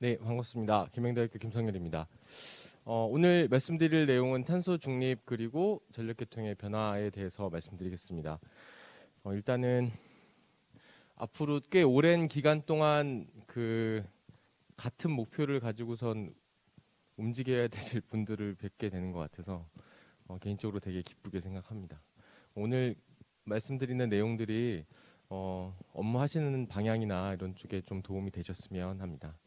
네, 반갑습니다. 김행대학교 김성렬입니다. 오늘 말씀드릴 내용은 탄소 중립 그리고 전력계통의 변화에 대해서 말씀드리겠습니다. 일단은 앞으로 꽤 오랜 기간 동안 같은 목표를 가지고선 움직여야 되실 분들을 뵙게 되는 것 같아서 개인적으로 되게 기쁘게 생각합니다. 오늘 말씀드리는 내용들이 업무하시는 방향이나 이런 쪽에 좀 도움이 되셨으면 합니다.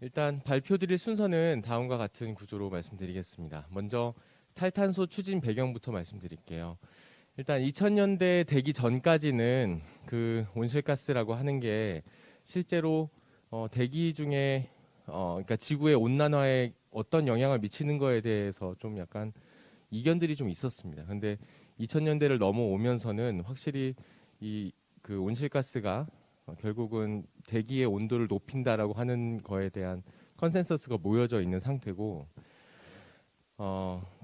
일단 발표드릴 순서는 다음과 같은 구조로 말씀드리겠습니다. 먼저 탈탄소 추진 배경부터 말씀드릴게요. 일단 2000년대 되기 전까지는 그 온실가스라고 하는 게 실제로 대기 중에 그러니까 지구의 온난화에 어떤 영향을 미치는 거에 대해서 좀 약간 이견들이 좀 있었습니다. 근데 2000년대를 넘어오면서는 확실히 이 그 온실가스가 결국은 대기의 온도를 높인다라고 하는 거에 대한 컨센서스가 모여져 있는 상태고,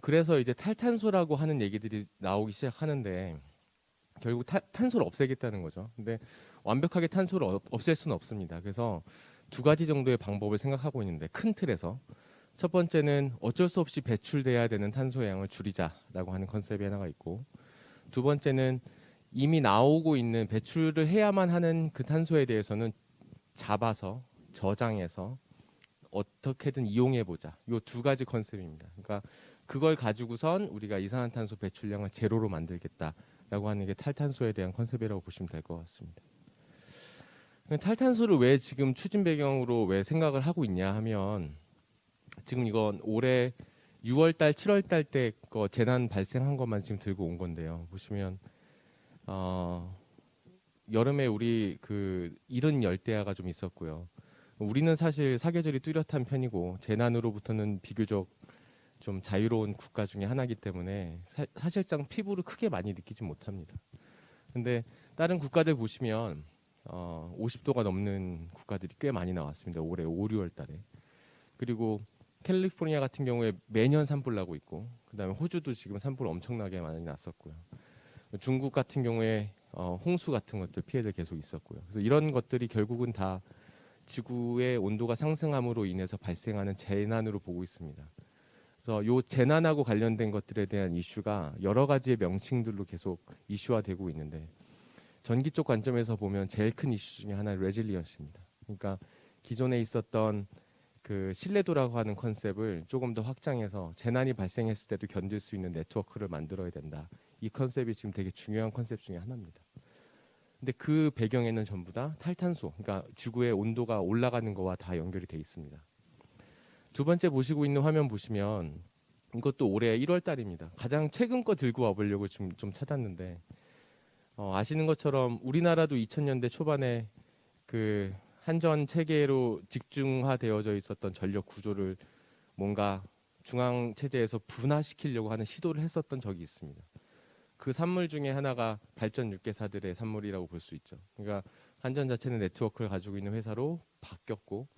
그래서 이제 탈탄소라고 하는 얘기들이 나오기 시작하는데 결국 탄소를 없애겠다는 거죠. 근데 완벽하게 탄소를 없앨 수는 없습니다. 그래서 두 가지 정도의 방법을 생각하고 있는데, 큰 틀에서 첫 번째는 어쩔 수 없이 배출돼야 되는 탄소의 양을 줄이자라고 하는 컨셉이 하나가 있고, 두 번째는 이미 나오고 있는 배출을 해야만 하는 그 탄소에 대해서는 잡아서 저장해서 어떻게든 이용해 보자. 요 두 가지 컨셉입니다. 그러니까 그걸 가지고선 우리가 이산화탄소 배출량을 제로로 만들겠다라고 하는 게 탈탄소에 대한 컨셉이라고 보시면 될 것 같습니다. 탈탄소를 왜 지금 추진 배경으로 왜 생각을 하고 있냐 하면, 지금 이건 올해 6월달, 7월달 때 거 재난 발생한 것만 지금 들고 온 건데요. 보시면 여름에 우리 그 이른 열대야가 좀 있었고요. 우리는 사실 사계절이 뚜렷한 편이고 재난으로부터는 비교적 좀 자유로운 국가 중에 하나이기 때문에 사실상 피부를 크게 많이 느끼지 못합니다. 근데 다른 국가들 보시면 50도가 넘는 국가들이 꽤 많이 나왔습니다. 올해 5, 6월 달에. 그리고 캘리포니아 같은 경우에 매년 산불 나고 있고, 그다음에 호주도 지금 산불 엄청나게 많이 났었고요. 중국 같은 경우에 홍수 같은 것들 피해들 계속 있었고요. 그래서 이런 것들이 결국은 다 지구의 온도가 상승함으로 인해서 발생하는 재난으로 보고 있습니다. 그래서 이 재난하고 관련된 것들에 대한 이슈가 여러 가지의 명칭들로 계속 이슈화되고 있는데, 전기 쪽 관점에서 보면 제일 큰 이슈 중에 하나는 레질리언스입니다. 그러니까 기존에 있었던 그 신뢰도라고 하는 컨셉을 조금 더 확장해서 재난이 발생했을 때도 견딜 수 있는 네트워크를 만들어야 된다. 이 컨셉이 지금 되게 중요한 컨셉 중에 하나입니다. 근데 그 배경에는 전부 다 탈탄소, 그러니까 지구의 온도가 올라가는 거와 다 연결이 돼 있습니다. 두 번째 보시고 있는 화면 보시면 이것도 올해 1월 달입니다. 가장 최근 거 들고 와보려고 좀 찾았는데, 아시는 것처럼 우리나라도 2000년대 초반에 그 한전 체계로 직중화되어져 있었던 전력 구조를 뭔가 중앙 체제에서 분화시키려고 하는 시도를 했었던 적이 있습니다. 그 산물 중에 하나가 발전 6개사들의 산물이라고 볼 수 있죠. 그러니까 한전 자체는 네트워크를 가지고 있는 회사로 바뀌었고,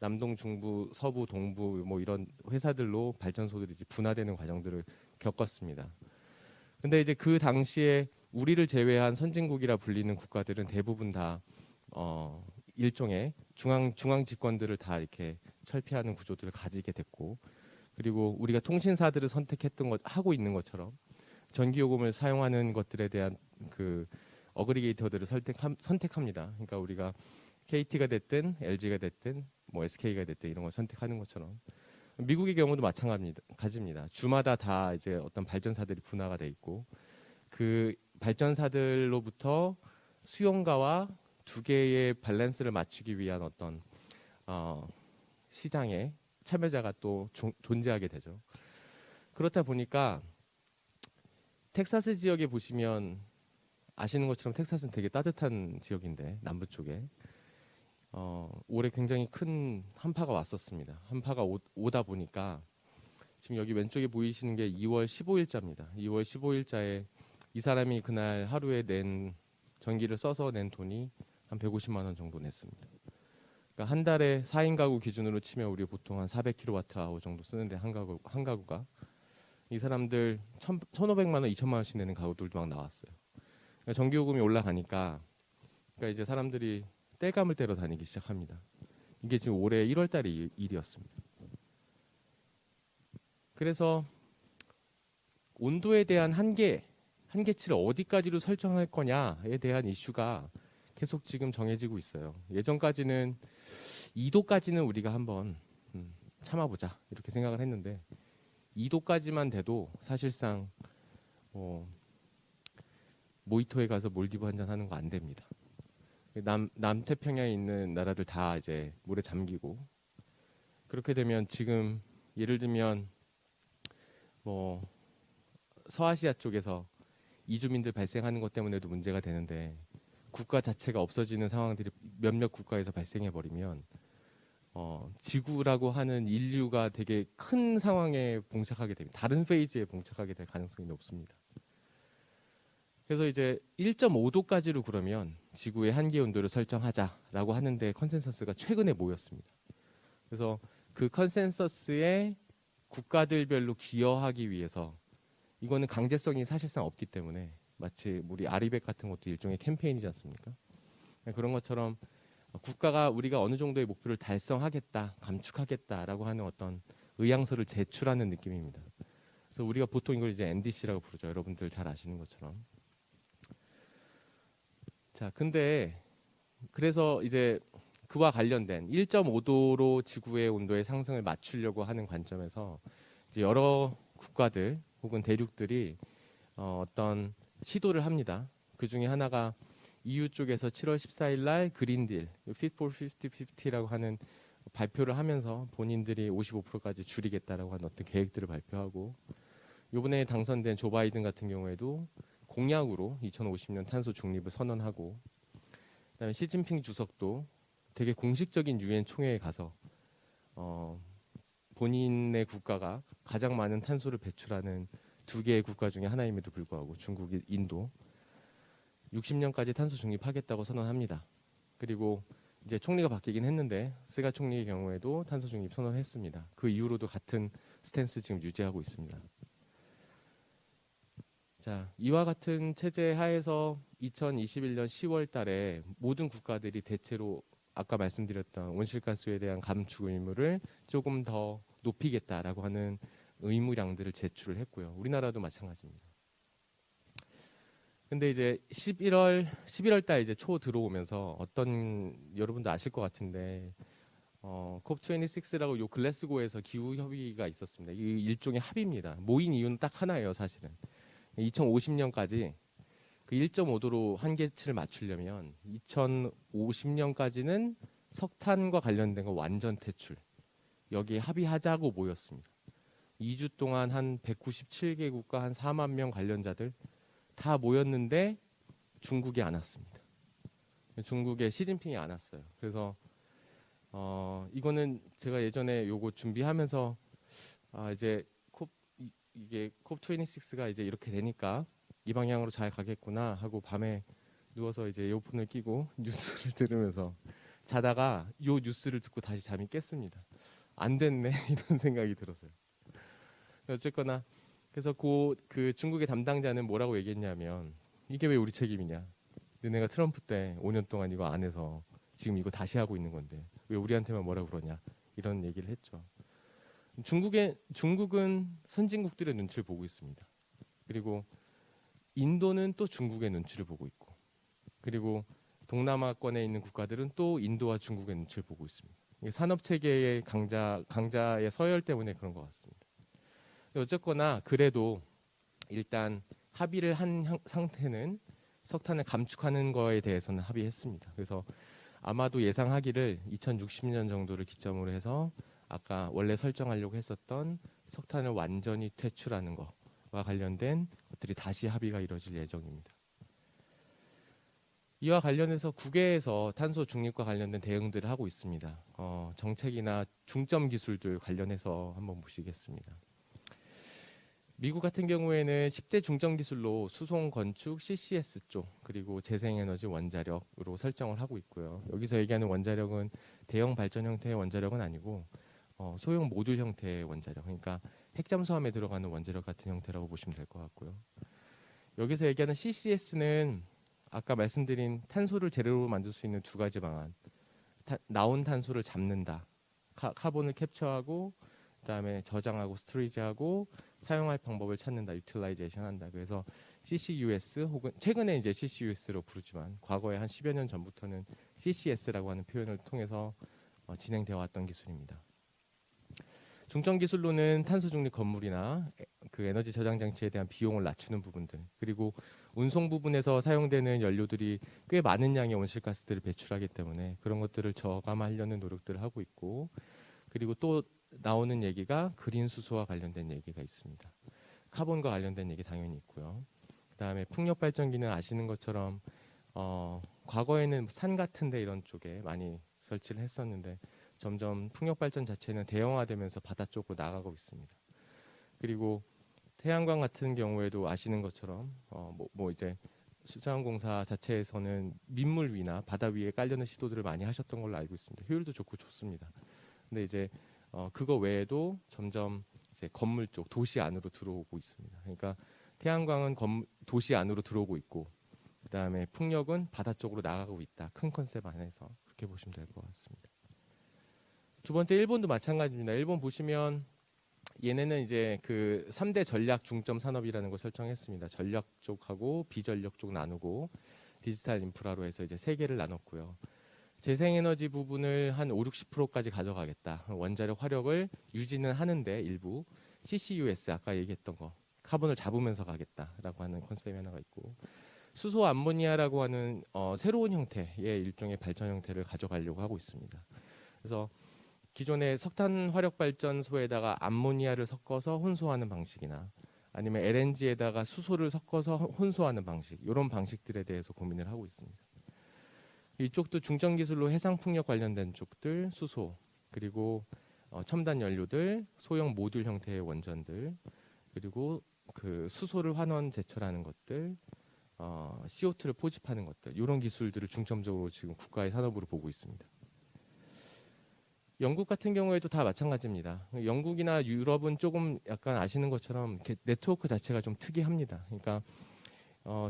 남동, 중부, 서부, 동부 뭐 이런 회사들로 발전소들이 이제 분화되는 과정들을 겪었습니다. 근데 이제 그 당시에 우리를 제외한 선진국이라 불리는 국가들은 대부분 다 일종의 중앙 집권들을 다 이렇게 철폐하는 구조들을 가지게 됐고, 그리고 우리가 통신사들을 선택했던 것 하고 있는 것처럼 전기요금을 사용하는 것들에 대한 그 어그리게이터들을 선택합니다. 그러니까 우리가 KT가 됐든 LG가 됐든 뭐 SK가 됐든 이런 걸 선택하는 것처럼 미국의 경우도 마찬가지입니다. 주마다 다 이제 어떤 발전사들이 분화가 돼 있고, 그 발전사들로부터 수용가와 두 개의 밸런스를 맞추기 위한 어떤 시장에 참여자가 또 존재하게 되죠. 그렇다 보니까 텍사스 지역에 보시면 아시는 것처럼 텍사스는 되게 따뜻한 지역인데, 남부 쪽에 올해 굉장히 큰 한파가 왔었습니다. 한파가 오다 보니까 지금 여기 왼쪽에 보이시는 게 2월 15일자입니다. 2월 15일자에 이 사람이 그날 하루에 낸 전기를 써서 낸 돈이 한 150만 원 정도 냈습니다. 그러니까 한 달에 4인 가구 기준으로 치면 우리 보통 한 400kWh 정도 쓰는데, 한 가구가 이 사람들 1,500만 원, 2천만 원씩 내는 가구들도 막 나왔어요. 그러니까 전기요금이 올라가니까, 그러니까 이제 사람들이 땔감을 떼러 다니기 시작합니다. 이게 지금 올해 1월 달의 일이었습니다. 그래서 온도에 대한 한계치를 어디까지로 설정할 거냐에 대한 이슈가 계속 지금 정해지고 있어요. 예전까지는 2도까지는 우리가 한번 참아보자 이렇게 생각을 했는데 2도까지만 돼도 사실상 모히토에 가서 몰디브 한잔 하는 거 안 됩니다. 남태평양에 있는 나라들 다 이제 물에 잠기고 그렇게 되면 지금 예를 들면 뭐 서아시아 쪽에서 이주민들 발생하는 것 때문에도 문제가 되는데 국가 자체가 없어지는 상황들이 몇몇 국가에서 발생해 버리면 지구라고 하는 인류가 되게 큰 상황에 봉착하게 됩니다. 다른 페이지에 봉착하게 될 가능성이 높습니다. 그래서 이제 1.5도까지로 그러면 지구의 한계 온도를 설정하자라고 하는데 컨센서스가 최근에 모였습니다. 그래서 그 컨센서스에 국가들별로 기여하기 위해서 이거는 강제성이 사실상 없기 때문에 마치 우리 아리백 같은 것도 일종의 캠페인이지 않습니까? 그런 것처럼 국가가 우리가 어느 정도의 목표를 달성하겠다, 감축하겠다라고 하는 어떤 의향서를 제출하는 느낌입니다. 그래서 우리가 보통 이걸 이제 NDC라고 부르죠. 여러분들 잘 아시는 것처럼. 자, 근데 그래서 이제 그와 관련된 1.5도로 지구의 온도의 상승을 맞추려고 하는 관점에서 이제 여러 국가들 혹은 대륙들이 어떤 시도를 합니다. 그 중에 하나가 EU 쪽에서 7월 14일 날 그린딜, Fit for 50-50라고 하는 발표를 하면서 본인들이 55%까지 줄이겠다라고 하는 어떤 계획들을 발표하고 이번에 당선된 조 바이든 같은 경우에도 공약으로 2050년 탄소 중립을 선언하고 그다음에 시진핑 주석도 되게 공식적인 유엔 총회에 가서 본인의 국가가 가장 많은 탄소를 배출하는 두 개의 국가 중에 하나임에도 불구하고 중국이 인도 60년까지 탄소 중립하겠다고 선언합니다. 그리고 이제 총리가 바뀌긴 했는데 스가 총리의 경우에도 탄소 중립 선언했습니다. 그 이후로도 같은 스탠스 지금 유지하고 있습니다. 자, 이와 같은 체제 하에서 2021년 10월 달에 모든 국가들이 대체로 아까 말씀드렸던 온실가스에 대한 감축 의무를 조금 더 높이겠다라고 하는 의무량들을 제출을 했고요. 우리나라도 마찬가지입니다. 근데 이제 11월 달 이제 초 들어오면서 어떤 여러분도 아실 것 같은데 COP26라고 요 글래스고에서 기후 협의가 있었습니다. 이 일종의 합의입니다. 모인 이유는 딱 하나예요, 사실은. 2050년까지 그 1.5도로 한계치를 맞추려면 2050년까지는 석탄과 관련된 거 완전 퇴출. 여기에 합의하자고 모였습니다. 2주 동안 한 197개국과 한 4만 명 관련자들 다 모였는데 중국이 안 왔습니다. 중국의 시진핑이 안 왔어요. 그래서 이거는 제가 예전에 요거 준비하면서 이제 이게 COP26가 이제 이렇게 되니까 이 방향으로 잘 가겠구나 하고 밤에 누워서 이제 이어폰을 끼고 뉴스를 들으면서 자다가 요 뉴스를 듣고 다시 잠이 깼습니다. 안 됐네 이런 생각이 들었어요. 어쨌거나 그래서 그 중국의 담당자는 뭐라고 얘기했냐면 이게 왜 우리 책임이냐? 너네가 트럼프 때 5년 동안 이거 안 해서 지금 이거 다시 하고 있는 건데 왜 우리한테만 뭐라 그러냐? 이런 얘기를 했죠. 중국은 선진국들의 눈치를 보고 있습니다. 그리고 인도는 또 중국의 눈치를 보고 있고, 그리고 동남아권에 있는 국가들은 또 인도와 중국의 눈치를 보고 있습니다. 산업 체계의 강자의 서열 때문에 그런 것 같습니다. 어쨌거나 그래도 일단 합의를 한 상태는 석탄을 감축하는 거에 대해서는 합의했습니다. 그래서 아마도 예상하기를 2060년 정도를 기점으로 해서 아까 원래 설정하려고 했었던 석탄을 완전히 퇴출하는 것과 관련된 것들이 다시 합의가 이루어질 예정입니다. 이와 관련해서 국외에서 탄소 중립과 관련된 대응들을 하고 있습니다. 정책이나 중점 기술들 관련해서 한번 보시겠습니다. 미국 같은 경우에는 10대 중점 기술로 수송, 건축, CCS 쪽 그리고 재생에너지 원자력으로 설정을 하고 있고요. 여기서 얘기하는 원자력은 대형 발전 형태의 원자력은 아니고 소형 모듈 형태의 원자력, 그러니까 핵잠수함에 들어가는 원자력 같은 형태라고 보시면 될 것 같고요. 여기서 얘기하는 CCS는 아까 말씀드린 탄소를 재료로 만들 수 있는 두 가지 방안, 나온 탄소를 잡는다. 카본을 캡처하고 그다음에 저장하고 스토리지하고 사용할 방법을 찾는다. 유틸라이제이션 한다. 그래서 CCUS 혹은 최근에 이제 CCUS로 부르지만 과거에 한 10여 년 전부터는 CCS라고 하는 표현을 통해서 진행되어 왔던 기술입니다. 중점 기술로는 탄소 중립 건물이나 그 에너지 저장 장치에 대한 비용을 낮추는 부분들, 그리고 운송 부분에서 사용되는 연료들이 꽤 많은 양의 온실가스들을 배출하기 때문에 그런 것들을 저감하려는 노력들을 하고 있고, 그리고 또 나오는 얘기가 그린 수소와 관련된 얘기가 있습니다. 카본과 관련된 얘기 당연히 있고요. 그다음에 풍력 발전기는 아시는 것처럼 과거에는 산 같은데 이런 쪽에 많이 설치를 했었는데 점점 풍력 발전 자체는 대형화되면서 바다 쪽으로 나가고 있습니다. 그리고 태양광 같은 경우에도 아시는 것처럼 이제 수자원공사 자체에서는 민물 위나 바다 위에 깔려는 시도들을 많이 하셨던 걸로 알고 있습니다. 효율도 좋고 좋습니다. 근데 이제 그거 외에도 점점 이제 건물 쪽, 도시 안으로 들어오고 있습니다. 그러니까 태양광은 도시 안으로 들어오고 있고, 그다음에 풍력은 바다 쪽으로 나가고 있다. 큰 컨셉 안에서 그렇게 보시면 될 것 같습니다. 두 번째, 일본도 마찬가지입니다. 일본 보시면 얘네는 이제 그 3대 전략 중점 산업이라는 걸 설정했습니다. 전력 쪽하고 비전력 쪽 나누고 디지털 인프라로 해서 이제 세 개를 나눴고요. 재생에너지 부분을 한 5, 60%까지 가져가겠다. 원자력 화력을 유지는 하는데 일부 CCUS 아까 얘기했던 거 카본을 잡으면서 가겠다라고 하는 컨셉이 하나가 있고, 수소 암모니아라고 하는 새로운 형태의 일종의 발전 형태를 가져가려고 하고 있습니다. 그래서 기존의 석탄 화력 발전소에다가 암모니아를 섞어서 혼소하는 방식이나 아니면 LNG에다가 수소를 섞어서 혼소하는 방식, 이런 방식들에 대해서 고민을 하고 있습니다. 이쪽도 중점 기술로 해상 풍력 관련된 쪽들, 수소, 그리고 첨단 연료들, 소형 모듈 형태의 원전들, 그리고 그 수소를 환원 제철하는 것들, CO2를 포집하는 것들, 이런 기술들을 중점적으로 지금 국가의 산업으로 보고 있습니다. 영국 같은 경우에도 다 마찬가지입니다. 영국이나 유럽은 조금 약간 아시는 것처럼 네트워크 자체가 좀 특이합니다. 그러니까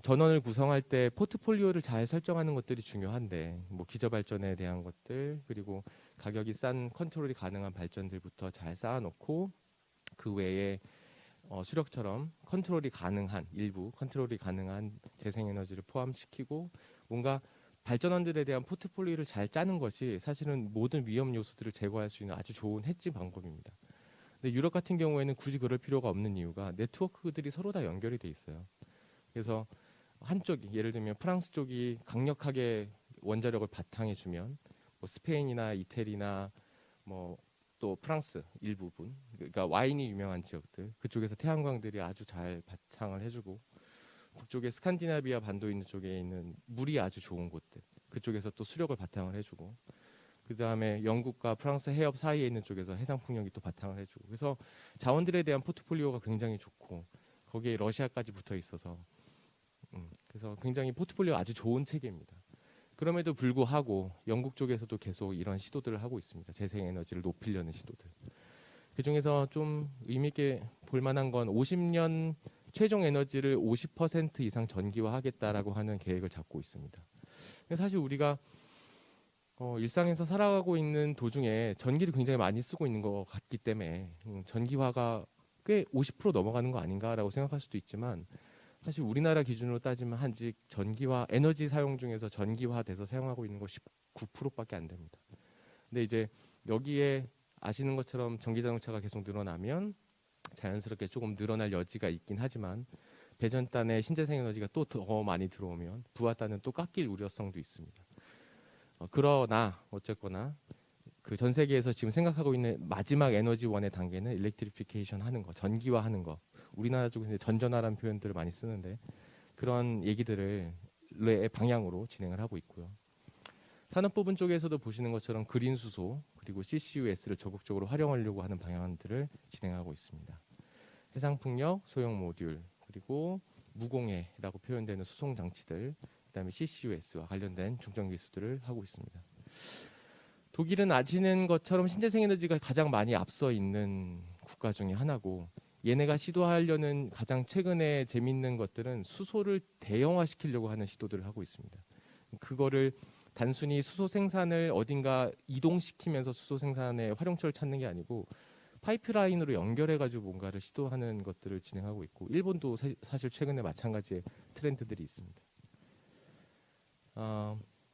전원을 구성할 때 포트폴리오를 잘 설정하는 것들이 중요한데, 뭐 기저발전에 대한 것들, 그리고 가격이 싼 컨트롤이 가능한 발전들부터 잘 쌓아놓고 그 외에 수력처럼 컨트롤이 가능한 일부 컨트롤이 가능한 재생에너지를 포함시키고 뭔가 발전원들에 대한 포트폴리오를 잘 짜는 것이 사실은 모든 위험 요소들을 제거할 수 있는 아주 좋은 해지 방법입니다. 근데 유럽 같은 경우에는 굳이 그럴 필요가 없는 이유가 네트워크들이 서로 다 연결이 돼 있어요. 그래서 한쪽이, 예를 들면 프랑스 쪽이 강력하게 원자력을 바탕에 주면 뭐 스페인이나 이태리나 뭐 또 프랑스 일부분, 그러니까 와인이 유명한 지역들, 그쪽에서 태양광들이 아주 잘 바탕을 해주고, 북쪽에 스칸디나비아 반도 있는 쪽에 있는 물이 아주 좋은 곳들, 그쪽에서 또 수력을 바탕을 해주고, 그 다음에 영국과 프랑스 해협 사이에 있는 쪽에서 해상 풍력이 또 바탕을 해주고, 그래서 자원들에 대한 포트폴리오가 굉장히 좋고 거기에 러시아까지 붙어 있어서 그래서 굉장히 포트폴리오 아주 좋은 체계입니다. 그럼에도 불구하고 영국 쪽에서도 계속 이런 시도들을 하고 있습니다. 재생에너지를 높이려는 시도들. 그중에서 좀 의미 있게 볼 만한 건 50년 최종 에너지를 50% 이상 전기화하겠다라고 하는 계획을 잡고 있습니다. 사실 우리가 일상에서 살아가고 있는 도중에 전기를 굉장히 많이 쓰고 있는 것 같기 때문에 전기화가 꽤 50% 넘어가는 거 아닌가라고 생각할 수도 있지만, 사실 우리나라 기준으로 따지면 한직 전기화, 에너지 사용 중에서 전기화돼서 사용하고 있는 거 19%밖에 안 됩니다. 근데 이제 여기에 아시는 것처럼 전기자동차가 계속 늘어나면 자연스럽게 조금 늘어날 여지가 있긴 하지만, 배전단의 신재생 에너지가 또 더 많이 들어오면 부하단은 또 깎일 우려성도 있습니다. 그러나 어쨌거나 그 전 세계에서 지금 생각하고 있는 마지막 에너지원의 단계는 일렉트리피케이션 하는 거, 전기화하는 거. 우리나라 쪽에서 전전화라는 표현들을 많이 쓰는데 그런 얘기들을 방향으로 진행을 하고 있고요. 산업 부분 쪽에서도 보시는 것처럼 그린 수소 그리고 CCUS를 적극적으로 활용하려고 하는 방향들을 진행하고 있습니다. 해상풍력, 소형 모듈, 그리고 무공해라고 표현되는 수송 장치들, 그다음에 CCUS와 관련된 중점 기술들을 하고 있습니다. 독일은 아시는 것처럼 신재생 에너지가 가장 많이 앞서 있는 국가 중에 하나고, 얘네가 시도하려는 가장 최근에 재밌는 것들은 수소를 대형화시키려고 하는 시도들을 하고 있습니다. 그거를 단순히 수소 생산을 어딘가 이동시키면서 수소 생산의 활용처를 찾는 게 아니고 파이프라인으로 연결해가지고 뭔가를 시도하는 것들을 진행하고 있고 일본도 사실 최근에 마찬가지의 트렌드들이 있습니다.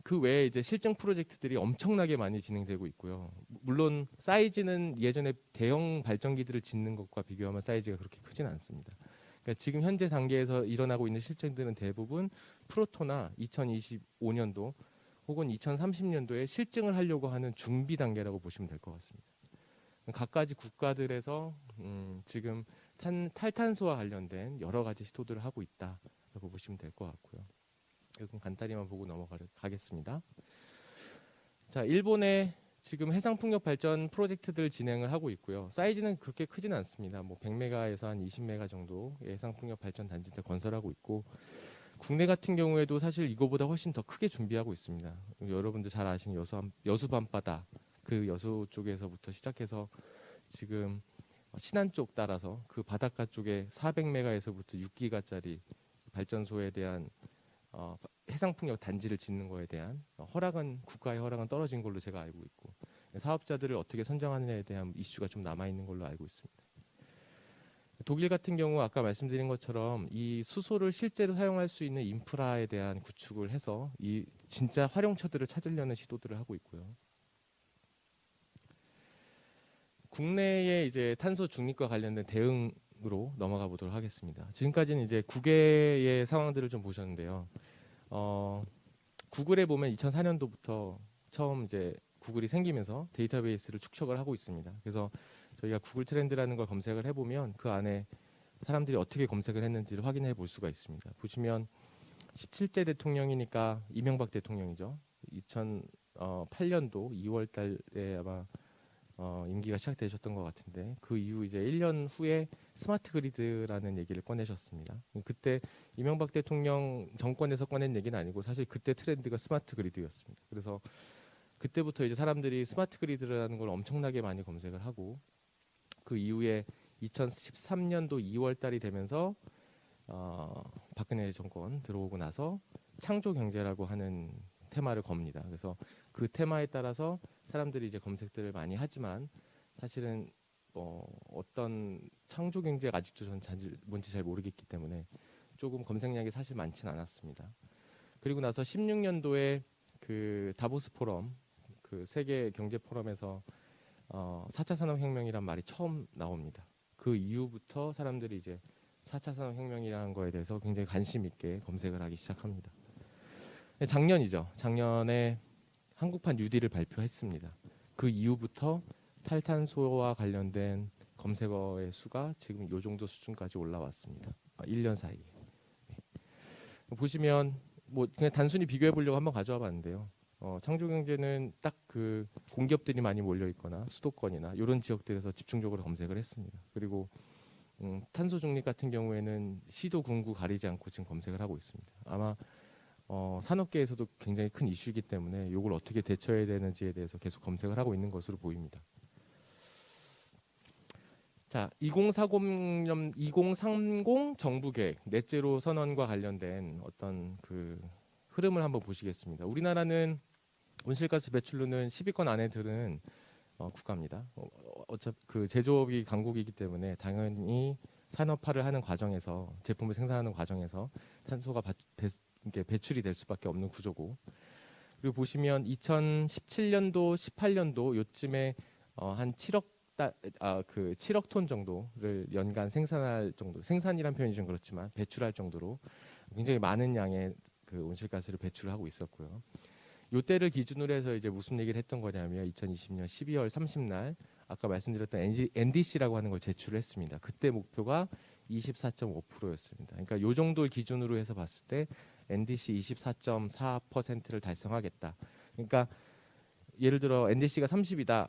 그 외에 이제 실증 프로젝트들이 엄청나게 많이 진행되고 있고요. 물론 사이즈는 예전에 대형 발전기들을 짓는 것과 비교하면 사이즈가 그렇게 크진 않습니다. 그러니까 지금 현재 단계에서 일어나고 있는 실증들은 대부분 프로토나 2025년도 혹은 2030년도에 실증을 하려고 하는 준비 단계라고 보시면 될 것 같습니다. 각가지 국가들에서 지금 탈탄소와 관련된 여러 가지 시도들을 하고 있다라고 보시면 될 것 같고요. 이건 간단히만 보고 넘어가겠습니다. 자, 일본의 지금 해상풍력 발전 프로젝트들 진행을 하고 있고요. 사이즈는 그렇게 크지는 않습니다. 뭐 100메가에서 한 20메가 정도의 해상풍력 발전 단지들 건설하고 있고 국내 같은 경우에도 사실 이거보다 훨씬 더 크게 준비하고 있습니다. 여러분들 잘 아시는 여수 밤바다 그 여수 쪽에서부터 시작해서 지금 신안 쪽 따라서 그 바닷가 쪽에 400메가에서부터 6기가짜리 발전소에 대한 해상풍력 단지를 짓는 거에 대한 국가의 허락은 떨어진 걸로 제가 알고 있고 사업자들을 어떻게 선정하느냐에 대한 이슈가 좀 남아 있는 걸로 알고 있습니다. 독일 같은 경우 아까 말씀드린 것처럼 이 수소를 실제로 사용할 수 있는 인프라에 대한 구축을 해서 이 진짜 활용처들을 찾으려는 시도들을 하고 있고요. 국내의 이제 탄소 중립과 관련된 대응으로 넘어가 보도록 하겠습니다. 지금까지는 이제 국외의 상황들을 좀 보셨는데요. 구글에 보면 2004년도부터 처음 이제 구글이 생기면서 데이터베이스를 축적을 하고 있습니다. 그래서 저희가 구글 트렌드라는 걸 검색을 해보면 그 안에 사람들이 어떻게 검색을 했는지를 확인해 볼 수가 있습니다. 보시면 17대 대통령이니까 이명박 대통령이죠. 2008년도 2월 달에 아마 임기가 시작되셨던 것 같은데 그 이후 이제 1년 후에 스마트 그리드라는 얘기를 꺼내셨습니다. 그때 이명박 대통령 정권에서 꺼낸 얘기는 아니고 사실 그때 트렌드가 스마트 그리드였습니다. 그래서 그때부터 이제 사람들이 스마트 그리드라는 걸 엄청나게 많이 검색을 하고 그 이후에 2013년도 2월 달이 되면서 박근혜 정권 들어오고 나서 창조 경제라고 하는 테마를 겁니다. 그래서 그 테마에 따라서 사람들이 이제 검색들을 많이 하지만 사실은 어떤 창조 경제가 아직도 저는 뭔지 잘 모르겠기 때문에 조금 검색량이 사실 많지는 않았습니다. 그리고 나서 16년도에 그 다보스 포럼, 그 세계 경제 포럼에서 4차 산업혁명이란 말이 처음 나옵니다. 그 이후부터 사람들이 이제 4차 산업혁명이라는 거에 대해서 굉장히 관심 있게 검색을 하기 시작합니다. 작년이죠. 작년에 한국판 뉴딜을 발표했습니다. 그 이후부터 탈탄소와 관련된 검색어의 수가 지금 이 정도 수준까지 올라왔습니다. 1년 사이에. 네. 보시면 뭐 그냥 단순히 비교해 보려고 한번 가져와 봤는데요. 창조 경제는 딱 그 공기업들이 많이 몰려 있거나 수도권이나 이런 지역들에서 집중적으로 검색을 했습니다. 그리고 탄소 중립 같은 경우에는 시도 군구 가리지 않고 지금 검색을 하고 있습니다. 아마 산업계에서도 굉장히 큰 이슈이기 때문에 이걸 어떻게 대처해야 되는지에 대해서 계속 검색을 하고 있는 것으로 보입니다. 자, 2030 정부 계획 넷제로 선언과 관련된 어떤 그 흐름을 한번 보시겠습니다. 우리나라는 온실가스 배출로는 10위권 안에 드는 국가입니다. 어차피 그 제조업이 강국이기 때문에 당연히 산업화를 하는 과정에서 제품을 생산하는 과정에서 탄소가 배출이 될 수밖에 없는 구조고 그리고 보시면 2017년도, 18년도 요쯤에 한 7억 톤 정도를 연간 생산할 정도 생산이란 표현이 좀 그렇지만 배출할 정도로 굉장히 많은 양의 그 온실가스를 배출하고 있었고요. 요때를 기준으로 해서 이제 무슨 얘기를 했던 거냐면 2020년 12월 30날 아까 말씀드렸던 NDC라고 하는 걸 제출을 했습니다. 그때 목표가 24.5%였습니다. 그러니까 요 정도를 기준으로 해서 봤을 때 NDC 24.4%를 달성하겠다. 그러니까 예를 들어 NDC가 30이다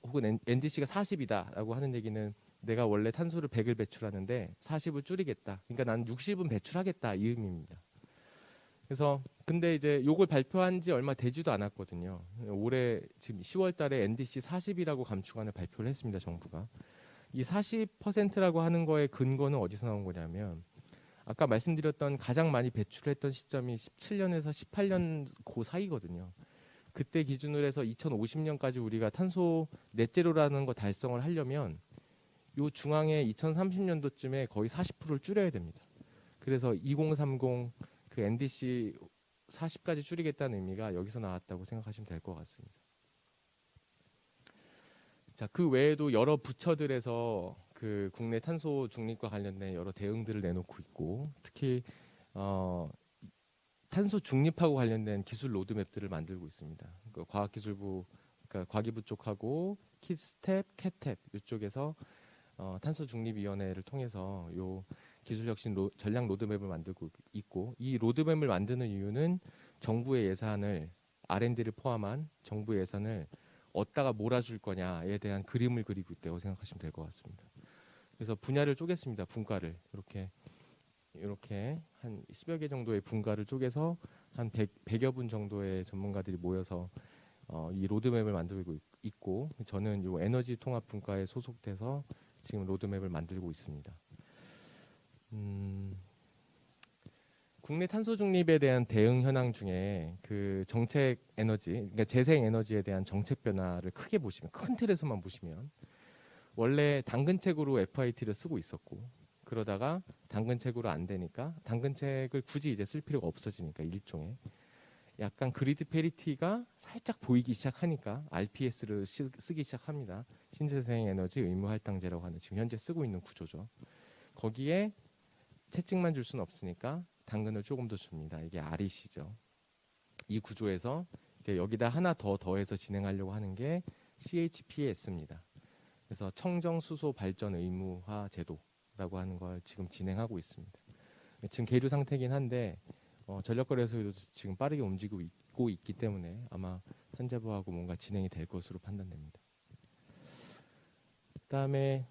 혹은 NDC가 40이다라고 하는 얘기는 내가 원래 탄소를 100을 배출하는데 40을 줄이겠다. 그러니까 나는 60은 배출하겠다 이 의미입니다. 그래서 근데 이제 요걸 발표한 지 얼마 되지도 않았거든요. 올해 지금 10월 달에 NDC 40이라고 감축안을 발표를 했습니다. 정부가. 이 40%라고 하는 거의 근거는 어디서 나온 거냐면 아까 말씀드렸던 가장 많이 배출했던 시점이 17년에서 18년 그 사이거든요. 그때 기준으로 해서 2050년까지 우리가 탄소 넷제로라는 거 달성을 하려면 요 중앙에 2030년도쯤에 거의 40%를 줄여야 됩니다. 그래서 2030 그 NDC 40까지 줄이겠다는 의미가 여기서 나왔다고 생각하시면 될 것 같습니다. 자, 그 외에도 여러 부처들에서 그 국내 탄소 중립과 관련된 여러 대응들을 내놓고 있고, 특히 탄소 중립하고 관련된 기술 로드맵들을 만들고 있습니다. 그 과학기술부, 그러니까 과기부 쪽하고 키스텝, 캐텝 이쪽에서 탄소 중립위원회를 통해서 요 기술혁신 전략 로드맵을 만들고 있고, 이 로드맵을 만드는 이유는 정부의 예산을 R&D를 포함한 정부의 예산을 어디다가 몰아줄 거냐에 대한 그림을 그리고 있다고 생각하시면 될 것 같습니다. 그래서 분야를 쪼갰습니다. 분과를 이렇게 한 10여 개 정도의 분과를 쪼개서 한 100여 분 정도의 전문가들이 모여서 이 로드맵을 만들고 있고, 저는 이 에너지 통합 분과에 소속돼서 지금 로드맵을 만들고 있습니다. 국내 탄소 중립에 대한 대응 현황 중에 그 정책 에너지, 그러니까 재생 에너지에 대한 정책 변화를 크게 보시면, 큰 틀에서만 보시면 원래 당근책으로 FIT를 쓰고 있었고, 그러다가 당근책으로 안 되니까 당근책을 굳이 이제 쓸 필요가 없어지니까 일종의 약간 그리드 페리티가 살짝 보이기 시작하니까 RPS를 쓰기 시작합니다. 신재생 에너지 의무 할당제라고 하는 지금 현재 쓰고 있는 구조죠. 거기에 채찍만 줄 수는 없으니까 당근을 조금 더 줍니다. 이게 REC죠. 이 구조에서 이제 여기다 하나 더 더해서 진행하려고 하는 게 CHPS입니다. 그래서 청정 수소 발전 의무화 제도라고 하는 걸 지금 진행하고 있습니다. 지금 계류 상태긴 한데 전력거래소에도 지금 빠르게 움직이고 있기 때문에 아마 산재부하고 뭔가 진행이 될 것으로 판단됩니다. 그다음에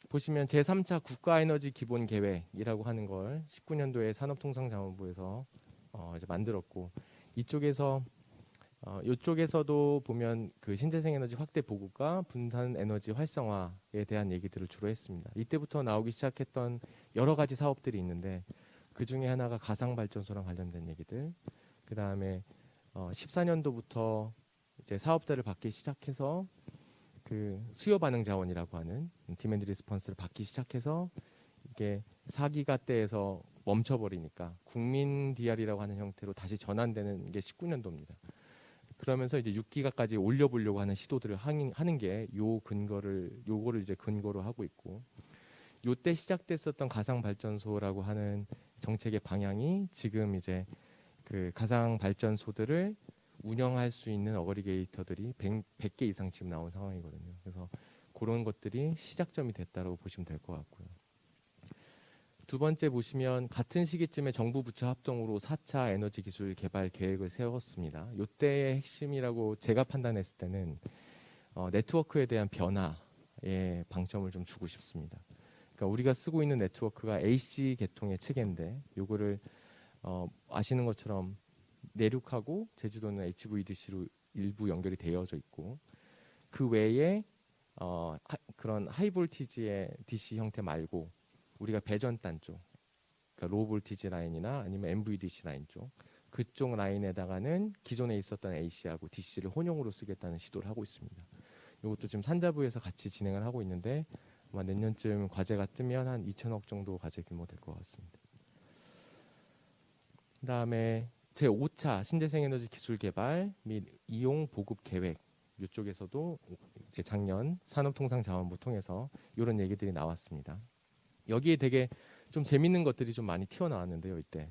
보시면 제3차 국가에너지 기본 계획이라고 하는 걸 19년도에 산업통상자원부에서 이제 만들었고, 이쪽에서도 보면 그 신재생 에너지 확대 보급과 분산 에너지 활성화에 대한 얘기들을 주로 했습니다. 이때부터 나오기 시작했던 여러 가지 사업들이 있는데 그 중에 하나가 가상 발전소랑 관련된 얘기들. 그 다음에 14년도부터 이제 사업자를 받기 시작해서 그 수요 반응 자원이라고 하는 디맨드 리스폰스를 받기 시작해서 이게 4기가대에서 멈춰버리니까 국민 DR이라고 하는 형태로 다시 전환되는 게 19년도입니다. 그러면서 이제 6기가까지 올려보려고 하는 시도들을 하는 게 요거를 이제 근거로 하고 있고, 요때 시작됐었던 가상 발전소라고 하는 정책의 방향이 지금 이제 그 가상 발전소들을 운영할 수 있는 어그리게이터들이 100개 이상 지금 나온 상황이거든요. 그래서 그런 것들이 시작점이 됐다고 보시면 될 것 같고요. 두 번째 보시면 같은 시기쯤에 정부 부처 합동으로 4차 에너지 기술 개발 계획을 세웠습니다. 이때의 핵심이라고 제가 판단했을 때는 네트워크에 대한 변화에 방점을 좀 주고 싶습니다. 그러니까 우리가 쓰고 있는 네트워크가 AC 계통의 체계인데, 요거를 아시는 것처럼 내륙하고 제주도는 HVDC로 일부 연결이 되어져 있고, 그 외에 그런 하이볼티지의 DC 형태 말고 우리가 배전단 쪽, 그러니까 로우 볼티지 라인이나 아니면 MVDC 라인 쪽, 그쪽 라인에다가는 기존에 있었던 AC하고 DC를 혼용으로 쓰겠다는 시도를 하고 있습니다. 이것도 지금 산자부에서 같이 진행을 하고 있는데 아마 내년쯤 과제가 뜨면 한 2천억 정도 과제 규모 될 것 같습니다. 그다음에 제5차 신재생 에너지 기술 개발 및 이용 보급 계획, 이쪽에서도 이제 작년 산업통상자원부 통해서 이런 얘기들이 나왔습니다. 여기에 되게 좀 재밌는 것들이 좀 많이 튀어나왔는데요. 이때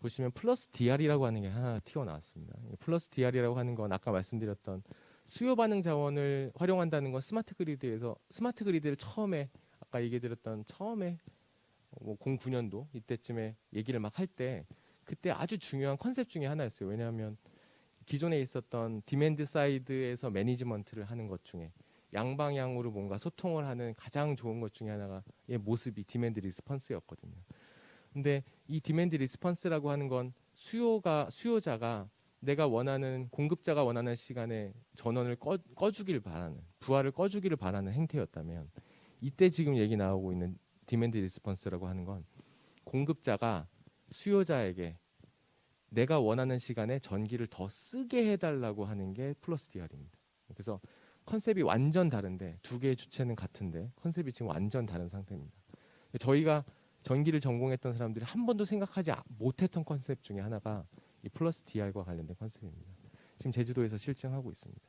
보시면 플러스 DR이라고 하는 게 하나 튀어나왔습니다. 플러스 DR이라고 하는 건 아까 말씀드렸던 수요 반응 자원을 활용한다는 건 스마트 그리드를 처음에 아까 얘기드렸던 처음에 09년도 이때쯤에 얘기를 막 할 때 그때 아주 중요한 컨셉 중에 하나였어요. 왜냐하면 기존에 있었던 디맨드 사이드에서 매니지먼트를 하는 것 중에 양방향으로 뭔가 소통을 하는 가장 좋은 것 중에 하나가 의 모습이 디맨드 리스폰스였거든요. 근데 이 디맨드 리스폰스라고 하는 건 수요자가 내가 원하는, 공급자가 원하는 시간에 전원을 꺼주길 바라는, 부하를 꺼주기를 바라는 행태였다면, 이때 지금 얘기 나오고 있는 디맨드 리스폰스라고 하는 건 공급자가 수요자에게 내가 원하는 시간에 전기를 더 쓰게 해달라고 하는 게 플러스 DR입니다. 그래서 컨셉이 완전 다른데 두 개의 주체는 같은데 컨셉이 지금 완전 다른 상태입니다. 저희가 전기를 전공했던 사람들이 한 번도 생각하지 못했던 컨셉 중에 하나가 이 플러스 DR과 관련된 컨셉입니다. 지금 제주도에서 실증하고 있습니다.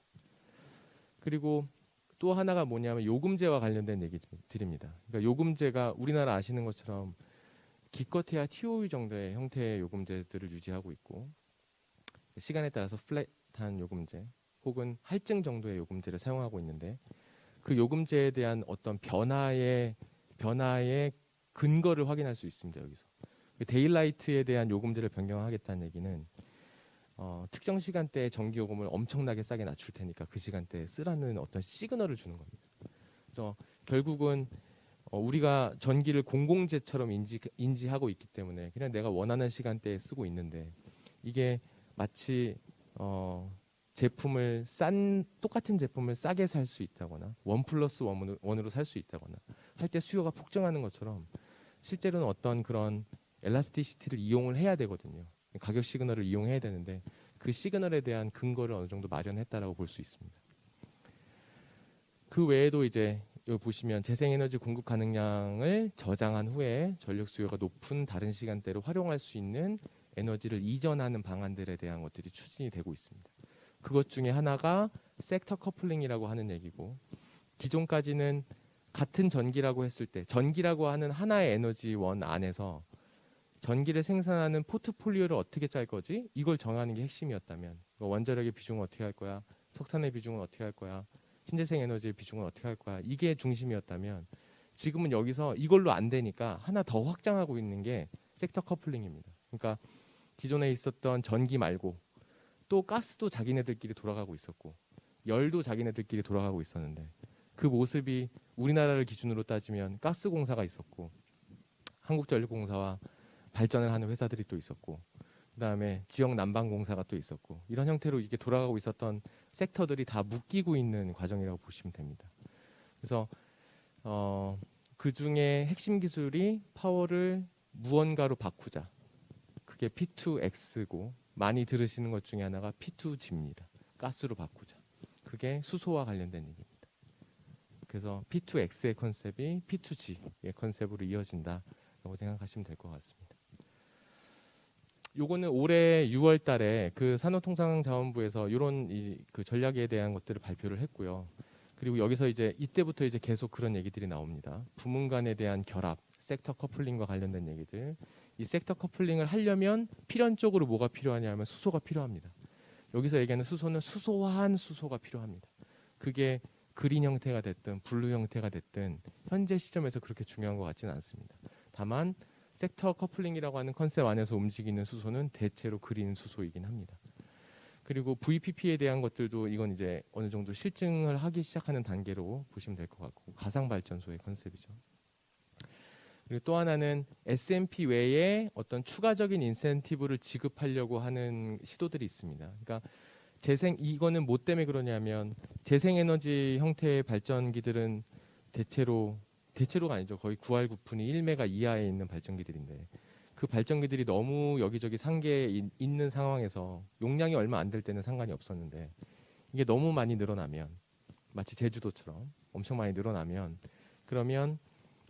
그리고 또 하나가 뭐냐면 요금제와 관련된 얘기 드립니다. 그러니까 요금제가 우리나라 아시는 것처럼 기껏해야 TOU 정도의 형태의 요금제들을 유지하고 있고 시간에 따라서 플랫한 요금제 혹은 할증 정도의 요금제를 사용하고 있는데 그 요금제에 대한 어떤 변화의 근거를 확인할 수 있습니다. 여기서 데일라이트에 대한 요금제를 변경하겠다는 얘기는 특정 시간대에 전기 요금을 엄청나게 싸게 낮출 테니까 그 시간대에 쓰라는 어떤 시그널을 주는 겁니다. 그래서 결국은 우리가 전기를 공공재처럼 인지하고 있기 때문에 그냥 내가 원하는 시간대에 쓰고 있는데 이게 마치 똑같은 제품을 싸게 살 수 있다거나 1+1으로 살 수 있다거나 할 때 수요가 폭증하는 것처럼 실제로는 어떤 그런 엘라스티시티를 이용을 해야 되거든요. 가격 시그널을 이용해야 되는데 그 시그널에 대한 근거를 어느 정도 마련했다라고 볼 수 있습니다. 그 외에도 이제 여기 보시면 재생에너지 공급 가능량을 저장한 후에 전력 수요가 높은 다른 시간대로 활용할 수 있는 에너지를 이전하는 방안들에 대한 것들이 추진이 되고 있습니다. 그것 중에 하나가 섹터 커플링이라고 하는 얘기고 기존까지는 같은 전기라고 했을 때 전기라고 하는 하나의 에너지원 안에서 전기를 생산하는 포트폴리오를 어떻게 짤 거지? 이걸 정하는 게 핵심이었다면 원자력의 비중은 어떻게 할 거야? 석탄의 비중은 어떻게 할 거야? 신재생 에너지의 비중은 어떻게 할 거야? 이게 중심이었다면 지금은 여기서 이걸로 안 되니까 하나 더 확장하고 있는 게 섹터 커플링입니다. 그러니까 기존에 있었던 전기 말고 또 가스도 자기네들끼리 돌아가고 있었고 열도 자기네들끼리 돌아가고 있었는데 그 모습이 우리나라를 기준으로 따지면 가스공사가 있었고 한국전력공사와 발전을 하는 회사들이 또 있었고 그다음에 지역 난방공사가 또 있었고 이런 형태로 이게 돌아가고 있었던 섹터들이 다 묶이고 있는 과정이라고 보시면 됩니다. 그래서 그 중에 핵심 기술이 파워를 무언가로 바꾸자. 그게 P2X고 많이 들으시는 것 중에 하나가 P2G입니다. 가스로 바꾸자. 그게 수소와 관련된 얘기입니다. 그래서 P2X의 컨셉이 P2G의 컨셉으로 이어진다라고 생각하시면 될 것 같습니다. 요거는 올해 6월 달에 그 산업통상자원부에서 이런 그 전략에 대한 것들을 발표를 했고요. 그리고 여기서 이때부터 계속 그런 얘기들이 나옵니다. 부문 간에 대한 결합, 섹터 커플링과 관련된 얘기들. 이 섹터 커플링을 하려면 필연적으로 뭐가 필요하냐면 수소가 필요합니다. 여기서 얘기하는 수소는 수소화한 수소가 필요합니다. 그게 그린 형태가 됐든 블루 형태가 됐든 현재 시점에서 그렇게 중요한 것 같지는 않습니다. 다만 섹터 커플링이라고 하는 컨셉 안에서 움직이는 수소는 대체로 그린 수소이긴 합니다. 그리고 VPP에 대한 것들도 이건 이제 어느 정도 실증을 하기 시작하는 단계로 보시면 될 것 같고 가상 발전소의 컨셉이죠. 그리고 또 하나는 S&P 외에 어떤 추가적인 인센티브를 지급하려고 하는 시도들이 있습니다. 그러니까 이거는 뭐 때문에 그러냐면 재생에너지 형태의 발전기들은 대체로가 아니죠. 거의 9할 9푼이 1메가 이하에 있는 발전기들인데 그 발전기들이 너무 여기저기 상계에 있는 상황에서 용량이 얼마 안 될 때는 상관이 없었는데 이게 너무 많이 늘어나면 마치 제주도처럼 엄청 많이 늘어나면 그러면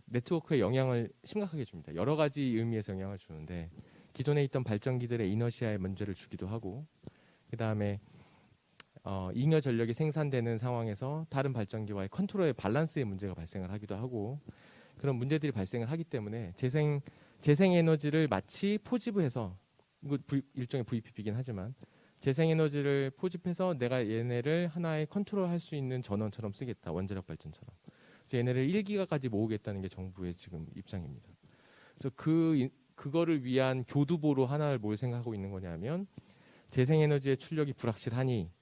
네트워크에 영향을 심각하게 줍니다. 여러 가지 의미에서 영향을 주는데 기존에 있던 발전기들의 이너시아에 문제를 주기도 하고 그다음에 잉여 전력이 생산되는 상황에서 다른 발전기와의 컨트롤의 밸런스의 문제가 발생을 하기도 하고 그런 문제들이 발생을 하기 때문에 재생에너지를 마치 포집해서 이거 일종의 VPP이긴 하지만 재생에너지를 포집해서 내가 얘네를 하나의 컨트롤할 수 있는 전원처럼 쓰겠다. 원자력 발전처럼. 그래서 얘네를 1기가까지 모으겠다는 게 정부의 지금 입장입니다. 그래서 그거를 위한 교두보로 하나를 뭘 생각하고 있는 거냐면 재생에너지의 출력이 불확실하니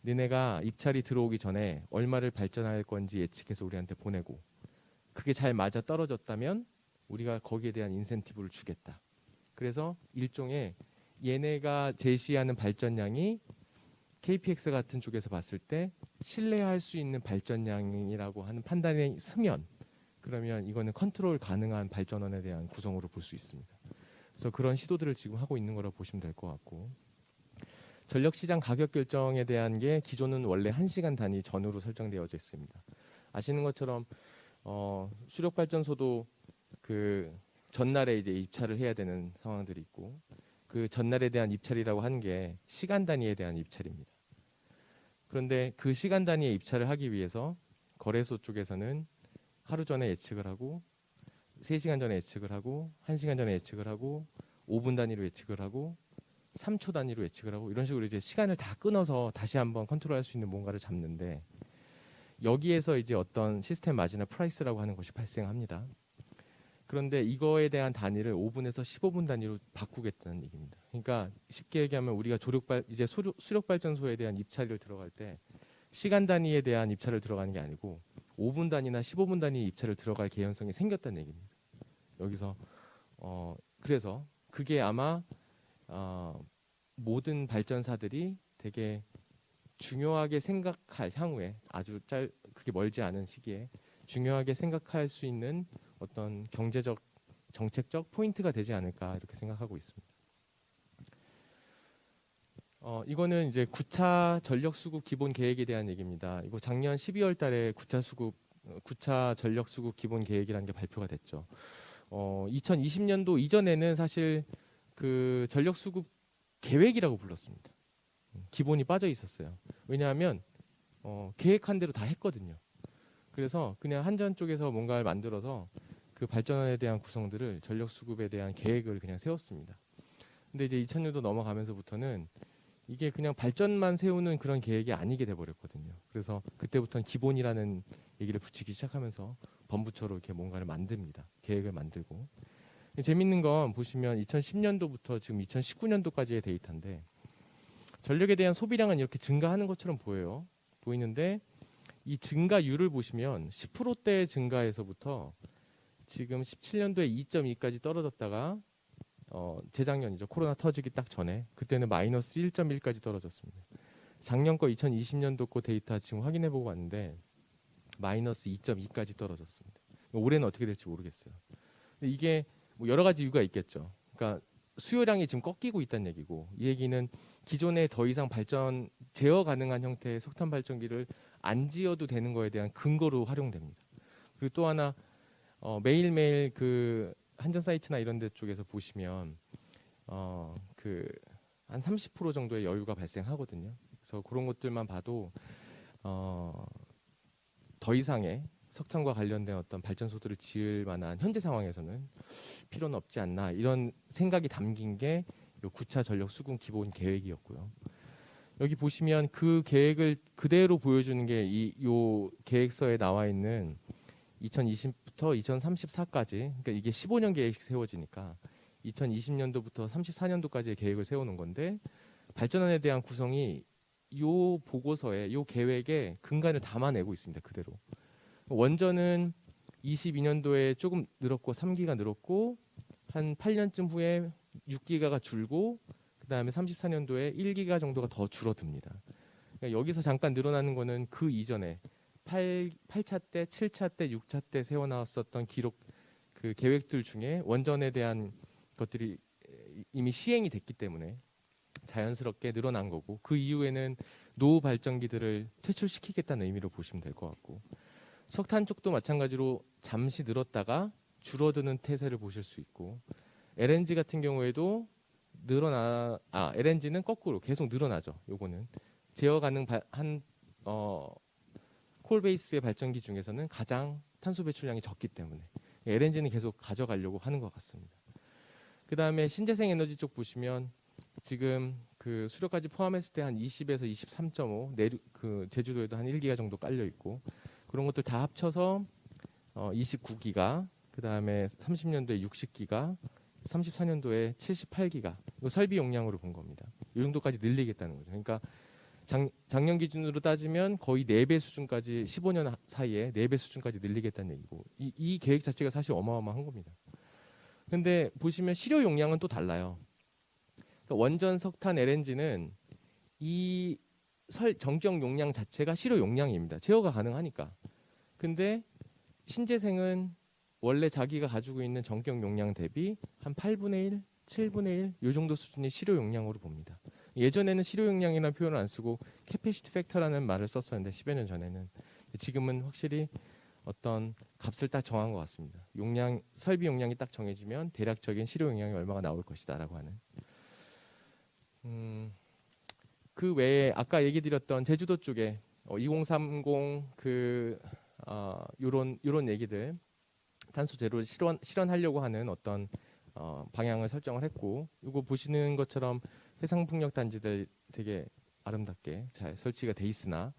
너네가 입찰이 들어오기 전에 얼마를 발전할 건지 예측해서 우리한테 보내고 그게 잘 맞아 떨어졌다면 우리가 거기에 대한 인센티브를 주겠다. 그래서 일종의 얘네가 제시하는 발전량이 KPX 같은 쪽에서 봤을 때 신뢰할 수 있는 발전량이라고 하는 판단에 서면 그러면 이거는 컨트롤 가능한 발전원에 대한 구성으로 볼 수 있습니다. 그래서 그런 시도들을 지금 하고 있는 거라고 보시면 될 것 같고, 전력시장 가격 결정에 대한 게 기존은 원래 1시간 단위 전후로 설정되어져 있습니다. 아시는 것처럼 수력발전소도 그 전날에 이제 입찰을 해야 되는 상황들이 있고, 그 전날에 대한 입찰이라고 하는 게 시간 단위에 대한 입찰입니다. 그런데 그 시간 단위의 입찰을 하기 위해서 거래소 쪽에서는 하루 전에 예측을 하고 3시간 전에 예측을 하고 1시간 전에 예측을 하고 5분 단위로 예측을 하고 3초 단위로 예측을 하고 이런 식으로 이제 시간을 다 끊어서 다시 한번 컨트롤할 수 있는 뭔가를 잡는데, 여기에서 이제 어떤 시스템 마진이나 프라이스라고 하는 것이 발생합니다. 그런데 이거에 대한 단위를 5분에서 15분 단위로 바꾸겠다는 얘기입니다. 그러니까 쉽게 얘기하면 우리가 이제 수력 발전소에 대한 입찰을 들어갈 때 시간 단위에 대한 입찰을 들어가는 게 아니고 5분 단위나 15분 단위 입찰을 들어갈 개연성이 생겼다는 얘기입니다. 여기서 그래서 그게 아마 모든 발전사들이 되게 중요하게 생각할, 향후에 아주 그게 멀지 않은 시기에 중요하게 생각할 수 있는 어떤 경제적, 정책적 포인트가 되지 않을까 이렇게 생각하고 있습니다. 이거는 이제 9차 전력 수급 기본 계획에 대한 얘기입니다. 이거 작년 12월 달에 9차 전력 수급 기본 계획이라는 게 발표가 됐죠. 2020년도 이전에는 사실 그 전력 수급 계획이라고 불렀습니다. 기본이 빠져 있었어요. 왜냐하면 계획한 대로 다 했거든요. 그래서 그냥 한전 쪽에서 뭔가를 만들어서 그 발전원에 대한 구성들을 전력 수급에 대한 계획을 그냥 세웠습니다. 근데 이제 2000년도 넘어가면서부터는 이게 그냥 발전만 세우는 그런 계획이 아니게 돼버렸거든요. 그래서 그때부터는 기본이라는 얘기를 붙이기 시작하면서 범부처로 이렇게 뭔가를 만듭니다. 계획을 만들고. 재밌는 건 보시면 2010년도부터 지금 2019년도까지의 데이터인데, 전력에 대한 소비량은 이렇게 증가하는 것처럼 보이는데 이 증가율을 보시면 10%대 증가에서부터 지금 17년도에 2.2까지 떨어졌다가 재작년이죠. 코로나 터지기 딱 전에 그때는 마이너스 1.1까지 떨어졌습니다. 작년 거 2020년도 거 데이터 지금 확인해 보고 왔는데 마이너스 2.2까지 떨어졌습니다. 올해는 어떻게 될지 모르겠어요. 근데 이게 뭐 여러 가지 이유가 있겠죠. 그러니까 수요량이 지금 꺾이고 있다는 얘기고, 이 얘기는 기존에 더 이상 제어 가능한 형태의 석탄 발전기를 안 지어도 되는 거에 대한 근거로 활용됩니다. 그리고 또 하나 매일매일 그 한전 사이트나 이런 데 쪽에서 보시면 그 한 30% 정도의 여유가 발생하거든요. 그래서 그런 것들만 봐도 더 이상의 석탄과 관련된 어떤 발전소들을 지을 만한 현재 상황에서는 필요는 없지 않나, 이런 생각이 담긴 게 9차 전력 수급 기본 계획이었고요. 여기 보시면 그 계획을 그대로 보여주는 게 요 계획서에 나와 있는 2020부터 2034까지, 그러니까 이게 15년 계획씩 세워지니까 2020년도부터 34년도까지의 계획을 세우는 건데, 발전원에 대한 구성이 요 보고서에, 요 계획에 근간을 담아내고 있습니다. 그대로. 원전은 22년도에 조금 늘었고 3기가 늘었고, 한 8년쯤 후에 6기가가 줄고, 그 다음에 34년도에 1기가 정도가 더 줄어듭니다. 그러니까 여기서 잠깐 늘어나는 거는 그 이전에 8차 때, 7차 때, 6차 때 세워나왔었던 기록, 그 계획들 중에 원전에 대한 것들이 이미 시행이 됐기 때문에 자연스럽게 늘어난 거고, 그 이후에는 노후 발전기들을 퇴출시키겠다는 의미로 보시면 될 것 같고, 석탄 쪽도 마찬가지로 잠시 늘었다가 줄어드는 태세를 보실 수 있고, LNG 같은 경우에도 LNG는 거꾸로 계속 늘어나죠. 요거는 제어 가능한 콜베이스의 발전기 중에서는 가장 탄소 배출량이 적기 때문에 LNG는 계속 가져가려고 하는 것 같습니다. 그 다음에 신재생 에너지 쪽 보시면 지금 그 수력까지 포함했을 때 한 20에서 23.5, 그 제주도에도 한 1기가 정도 깔려 있고, 그런 것들 다 합쳐서 29기가, 그 다음에 30년도에 60기가, 34년도에 78기가, 이거 설비 용량으로 본 겁니다. 이 정도까지 늘리겠다는 거죠. 그러니까 작년 기준으로 따지면 거의 4배 수준까지, 15년 사이에 4배 수준까지 늘리겠다는 얘기고, 이 계획 자체가 사실 어마어마한 겁니다. 근데 보시면 실효 용량은 또 달라요. 그러니까 원전, 석탄, LNG는 이 정경 용량 자체가 실효 용량입니다. 제어가 가능하니까. 근데 신재생은 원래 자기가 가지고 있는 정경 용량 대비 한 8분의 1, 7분의 1? 요 정도 수준의 실효 용량으로 봅니다. 예전에는 실효 용량이라는 표현을 안 쓰고 캐패시티 팩터라는 말을 썼었는데 10여 년 전에는. 지금은 확실히 어떤 값을 딱 정한 것 같습니다. 용량, 설비 용량이 딱 정해지면 대략적인 실효 용량이 얼마가 나올 것이다라고 하는. 그 외에 아까 얘기 드렸던 제주도 쪽에 2030 요런 얘기들 탄소 제로를 실현하려고 하는 어떤 방향을 설정을 했고, 이거 보시는 것처럼 해상 풍력 단지들 되게 아름답게 잘 설치가 돼 있으나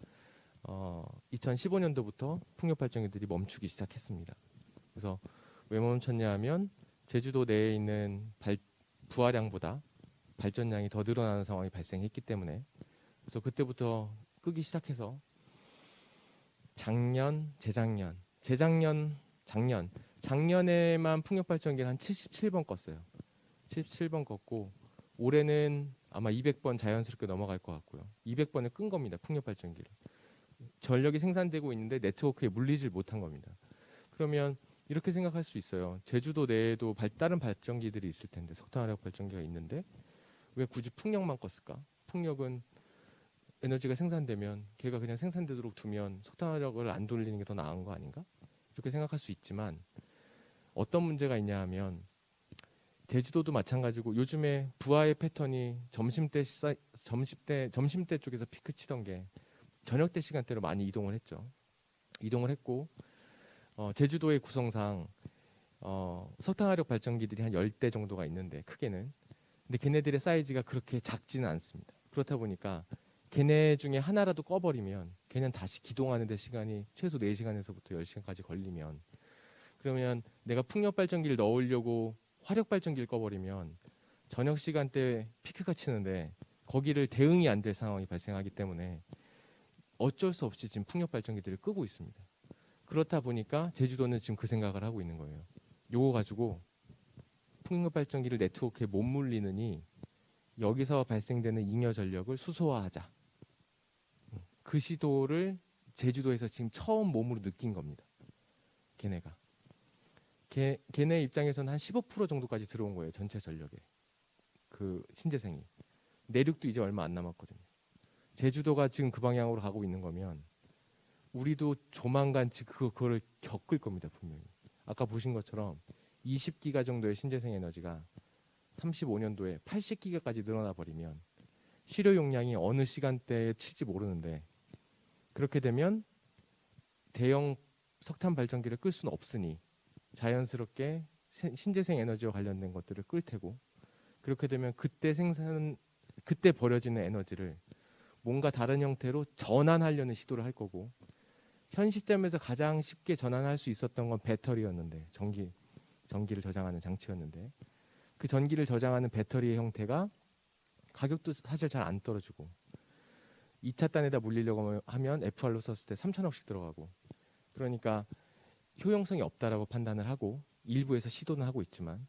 2015년도부터 풍력 발전기들이 멈추기 시작했습니다. 그래서 왜 멈췄냐 하면 제주도 내에 있는 부하량보다 발전량이 더 늘어나는 상황이 발생했기 때문에. 그래서 그때부터 끄기 시작해서 작년에만 풍력 발전기를 한 77번 껐어요. 77번 껐고 올해는 아마 200번 자연스럽게 넘어갈 것 같고요. 200번을 끈 겁니다. 풍력 발전기를. 전력이 생산되고 있는데 네트워크에 물리질 못한 겁니다. 그러면 이렇게 생각할 수 있어요. 제주도 내에도 다른 발전기들이 있을 텐데, 석탄화력 발전기가 있는데 왜 굳이 풍력만 껐을까? 풍력은 에너지가 생산되면 걔가 그냥 생산되도록 두면 석탄화력을 안 돌리는 게 더 나은 거 아닌가? 이렇게 생각할 수 있지만 어떤 문제가 있냐 하면 제주도도 마찬가지고 요즘에 부하의 패턴이 점심때 쪽에서 피크 치던 게 저녁 때 시간대로 많이 이동을 했죠. 이동을 했고 제주도의 구성상 석탄화력 발전기들이 한 10대 정도가 있는데 크게는. 근데 걔네들의 사이즈가 그렇게 작지는 않습니다. 그렇다 보니까 걔네 중에 하나라도 꺼버리면 걔는 다시 기동하는 데 시간이 최소 4시간에서부터 10시간까지 걸리면, 그러면 내가 풍력 발전기를 넣으려고 화력 발전기를 꺼버리면 저녁 시간대 피크가 치는데 거기를 대응이 안 될 상황이 발생하기 때문에 어쩔 수 없이 지금 풍력 발전기들을 끄고 있습니다. 그렇다 보니까 제주도는 지금 그 생각을 하고 있는 거예요. 요거 가지고 풍력 발전기를 네트워크에 못 물리느니 여기서 발생되는 잉여 전력을 수소화하자. 그 시도를 제주도에서 지금 처음 몸으로 느낀 겁니다. 걔네가. 걔네 입장에서는 한 15% 정도까지 들어온 거예요. 전체 전력에. 그 신재생이. 내륙도 이제 얼마 안 남았거든요. 제주도가 지금 그 방향으로 가고 있는 거면 우리도 조만간 그거를 겪을 겁니다. 분명히. 아까 보신 것처럼 20기가 정도의 신재생 에너지가 35년도에 80기가까지 늘어나 버리면 실효 용량이 어느 시간대에 칠지 모르는데, 그렇게 되면 대형 석탄 발전기를 끌 수는 없으니 자연스럽게 신재생 에너지와 관련된 것들을 끌 테고, 그렇게 되면 그때 버려지는 에너지를 뭔가 다른 형태로 전환하려는 시도를 할 거고, 현 시점에서 가장 쉽게 전환할 수 있었던 건 배터리였는데, 전기를 저장하는 장치였는데, 그 전기를 저장하는 배터리의 형태가 가격도 사실 잘 안 떨어지고 2차 단에다 물리려고 하면 FR로 썼을 때 3천억씩 들어가고, 그러니까 효용성이 없다라고 판단을 하고 일부에서 시도는 하고 있지만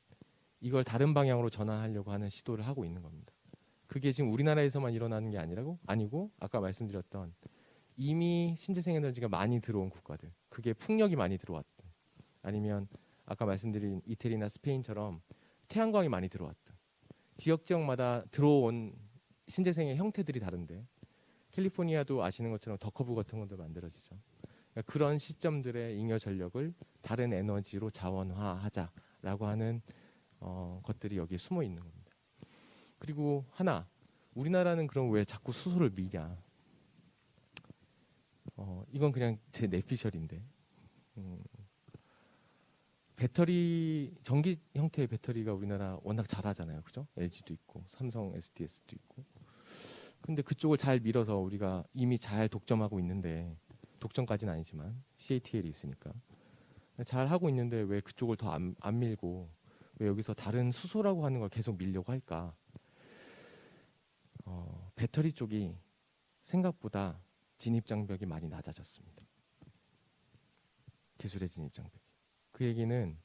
이걸 다른 방향으로 전환하려고 하는 시도를 하고 있는 겁니다. 그게 지금 우리나라에서만 일어나는 게 아니고 아까 말씀드렸던 이미 신재생 에너지가 많이 들어온 국가들, 그게 풍력이 많이 들어왔든 아니면 아까 말씀드린 이태리나 스페인처럼 태양광이 많이 들어왔든 지역마다 들어온 신재생의 형태들이 다른데, 캘리포니아도 아시는 것처럼 더커브 같은 것도 만들어지죠. 그러니까 그런 시점들의 잉여 전력을 다른 에너지로 자원화하자라고 하는 것들이 여기에 숨어 있는 겁니다. 그리고 하나, 우리나라는 그럼 왜 자꾸 수소를 미냐? 이건 그냥 제 내피셜인데, 배터리, 전기 형태의 배터리가 우리나라 워낙 잘하잖아요, 그죠? LG도 있고 삼성 SDS도 있고. 근데 그쪽을 잘 밀어서 우리가 이미 잘 독점하고 있는데, 독점까지는 아니지만 CATL이 있으니까 잘 하고 있는데 왜 그쪽을 더 안 밀고 왜 여기서 다른 수소라고 하는 걸 계속 밀려고 할까? 배터리 쪽이 생각보다 진입 장벽이 많이 낮아졌습니다. 기술의 진입 장벽이. 그 얘기는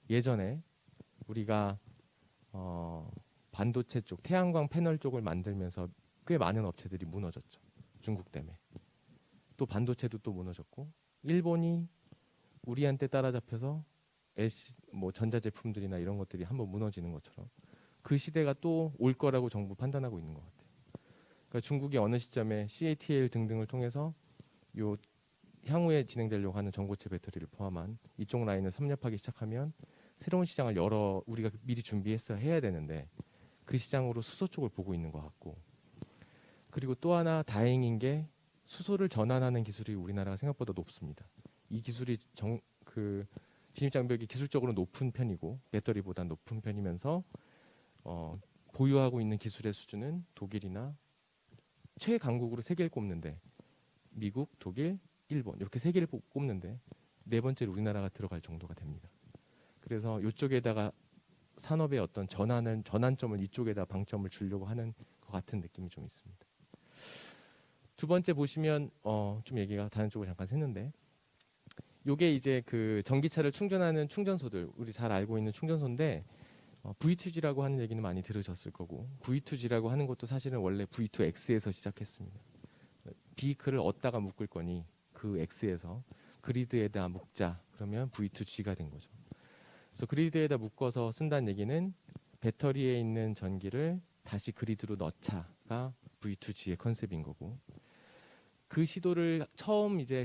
예전에 우리가 반도체 쪽, 태양광 패널 쪽을 만들면서 꽤 많은 업체들이 무너졌죠. 중국 때문에. 또 반도체도 또 무너졌고, 일본이 우리한테 따라잡혀서 LC 뭐 전자제품들이나 이런 것들이 한번 무너지는 것처럼 그 시대가 또 올 거라고 정부 판단하고 있는 것 같아요. 그러니까 중국이 어느 시점에 CATL 등등을 통해서 요 향후에 진행되려고 하는 전고체 배터리를 포함한 이쪽 라인을 섭렵하기 시작하면 새로운 시장을 우리가 미리 준비했어야 해야 되는데 그 시장으로 수소 쪽을 보고 있는 것 같고, 그리고 또 하나 다행인 게 수소를 전환하는 기술이 우리나라가 생각보다 높습니다. 이 기술이 진입장벽이 기술적으로 높은 편이고 배터리보다 높은 편이면서 보유하고 있는 기술의 수준은 독일이나 최강국으로 세 개를 꼽는데 미국, 독일, 일본 이렇게 세 개를 꼽는데 네 번째로 우리나라가 들어갈 정도가 됩니다. 그래서 이쪽에다가 산업의 어떤 전환점을 이쪽에다 방점을 주려고 하는 것 같은 느낌이 좀 있습니다. 두 번째 보시면 좀 얘기가 다른 쪽으로 잠깐 샜는데, 요게 이제 그 전기차를 충전하는 충전소들, 우리 잘 알고 있는 충전소인데 V2G라고 하는 얘기는 많이 들으셨을 거고, V2G라고 하는 것도 사실은 원래 V2X에서 시작했습니다. 비클을 어디다가 묶을 거니 그 X에서 그리드에다 묶자 그러면 V2G가 된 거죠. 그래서 그리드에다 묶어서 쓴다는 얘기는 배터리에 있는 전기를 다시 그리드로 넣자가 V2G의 컨셉인 거고, 그 시도를 처음 이제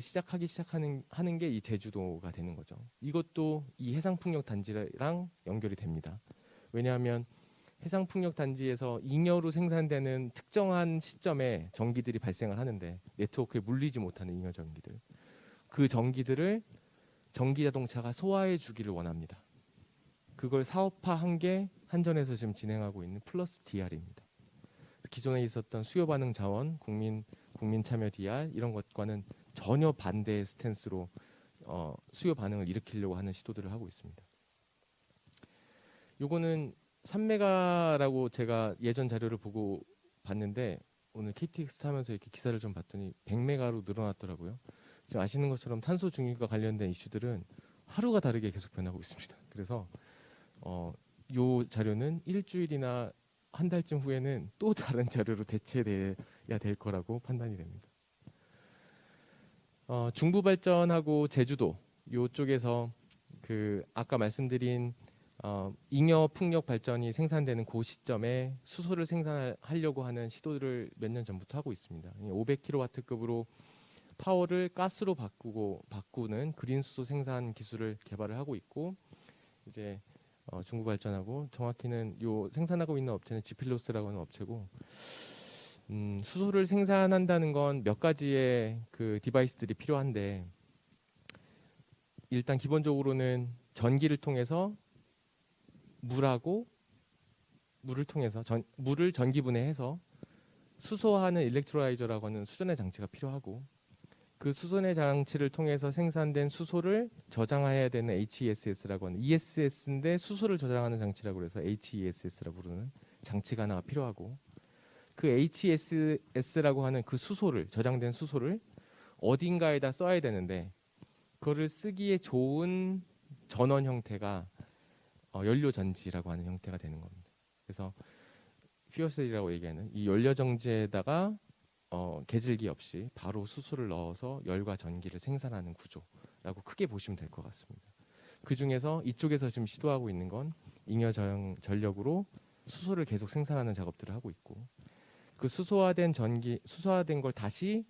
하는 게 이 제주도가 되는 거죠. 이것도 이 해상풍력 단지랑 연결이 됩니다. 왜냐하면 해상풍력 단지에서 잉여로 생산되는 특정한 시점에 전기들이 발생을 하는데 네트워크에 물리지 못하는 잉여 전기들, 그 전기들을 전기 자동차가 소화해 주기를 원합니다. 그걸 사업화한 게 한전에서 지금 진행하고 있는 플러스 DR입니다. 기존에 있었던 수요 반응 자원, 국민 참여 DR 이런 것과는 전혀 반대의 스탠스로 수요 반응을 일으키려고 하는 시도들을 하고 있습니다. 요거는 3메가라고 제가 예전 자료를 보고 봤는데 오늘 KTX 타면서 이렇게 기사를 좀 봤더니 100메가로 늘어났더라고요. 지금 아시는 것처럼 탄소 중립과 관련된 이슈들은 하루가 다르게 계속 변하고 있습니다. 그래서 요 자료는 일주일이나 한 달쯤 후에는 또 다른 자료로 대체돼야 될 거라고 판단이 됩니다. 중부 발전하고 제주도 요쪽에서 그 아까 말씀드린 잉여 풍력 발전이 생산되는 그 시점에 수소를 생산하려고 하는 시도를 몇 년 전부터 하고 있습니다. 500kW급으로 파워를 가스로 바꾸는 그린 수소 생산 기술을 개발을 하고 있고, 이제 중부 발전하고 정확히는 요 생산하고 있는 업체는 지필로스라고 하는 업체고, 수소를 생산한다는 건 몇 가지의 그 디바이스들이 필요한데, 일단 기본적으로는 전기를 통해서 물을 통해서 물을 전기 분해해서 수소하는 일렉트로라이저라고 하는 수전의 장치가 필요하고, 그 수전의 장치를 통해서 생산된 수소를 저장해야 되는 HESS라고 하는 ESS인데 수소를 저장하는 장치라고 해서 HESS라고 부르는 장치가 하나가 필요하고, 그 HESS라고 하는 그 수소를 저장된 수소를 어딘가에다 써야 되는데 그거를 쓰기에 좋은 전원 형태가 연료 전지라고 하는 형태가 되는 겁니다. 그래서 퓨어셀이라고 얘기하는 이 연료 전지에다가 개질기 없이 바로 수소를 넣어서 열과 전기를 생산하는 구조라고 크게 보시면 될 것 같습니다. 그 중에서 이쪽에서 지금 시도하고 있는 건 잉여 전력으로 수소를 계속 생산하는 작업들을 하고 있고, 그 수소화된 걸 다시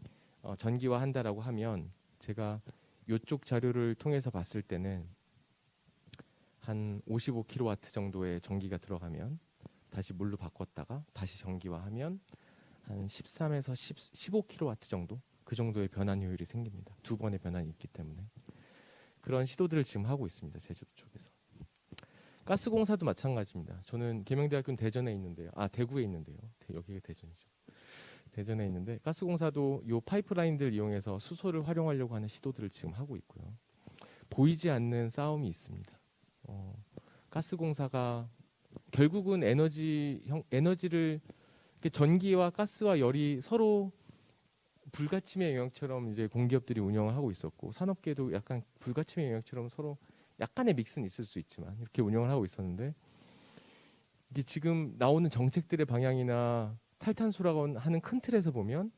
전기화한다라고 하면 제가 이쪽 자료를 통해서 봤을 때는 한 55kW 정도의 전기가 들어가면 다시 물로 바꿨다가 다시 전기화하면 한 13에서 15kW 정도, 그 정도의 변환 효율이 생깁니다. 두 번의 변환이 있기 때문에 그런 시도들을 지금 하고 있습니다. 제주도 쪽에서. 가스공사도 마찬가지입니다. 저는 계명대학교는 대전에 있는데요. 대구에 있는데요. 여기가 대전이죠. 대전에 있는데 가스공사도 요 파이프라인들 이용해서 수소를 활용하려고 하는 시도들을 지금 하고 있고요. 보이지 않는 싸움이 있습니다. 가스공사가 결국은 에너지를 전기와 가스와 열이 서로 불가침의 영역처럼 이제 공기업들이 운영을 하고 있었고, 산업계도 약간 불가침의 영역처럼 서로 약간의 믹스는 있을 수 있지만 이렇게 운영을 하고 있었는데, 이게 지금 나오는 정책들의 방향이나 탈탄소라고 하는 큰 틀에서 보면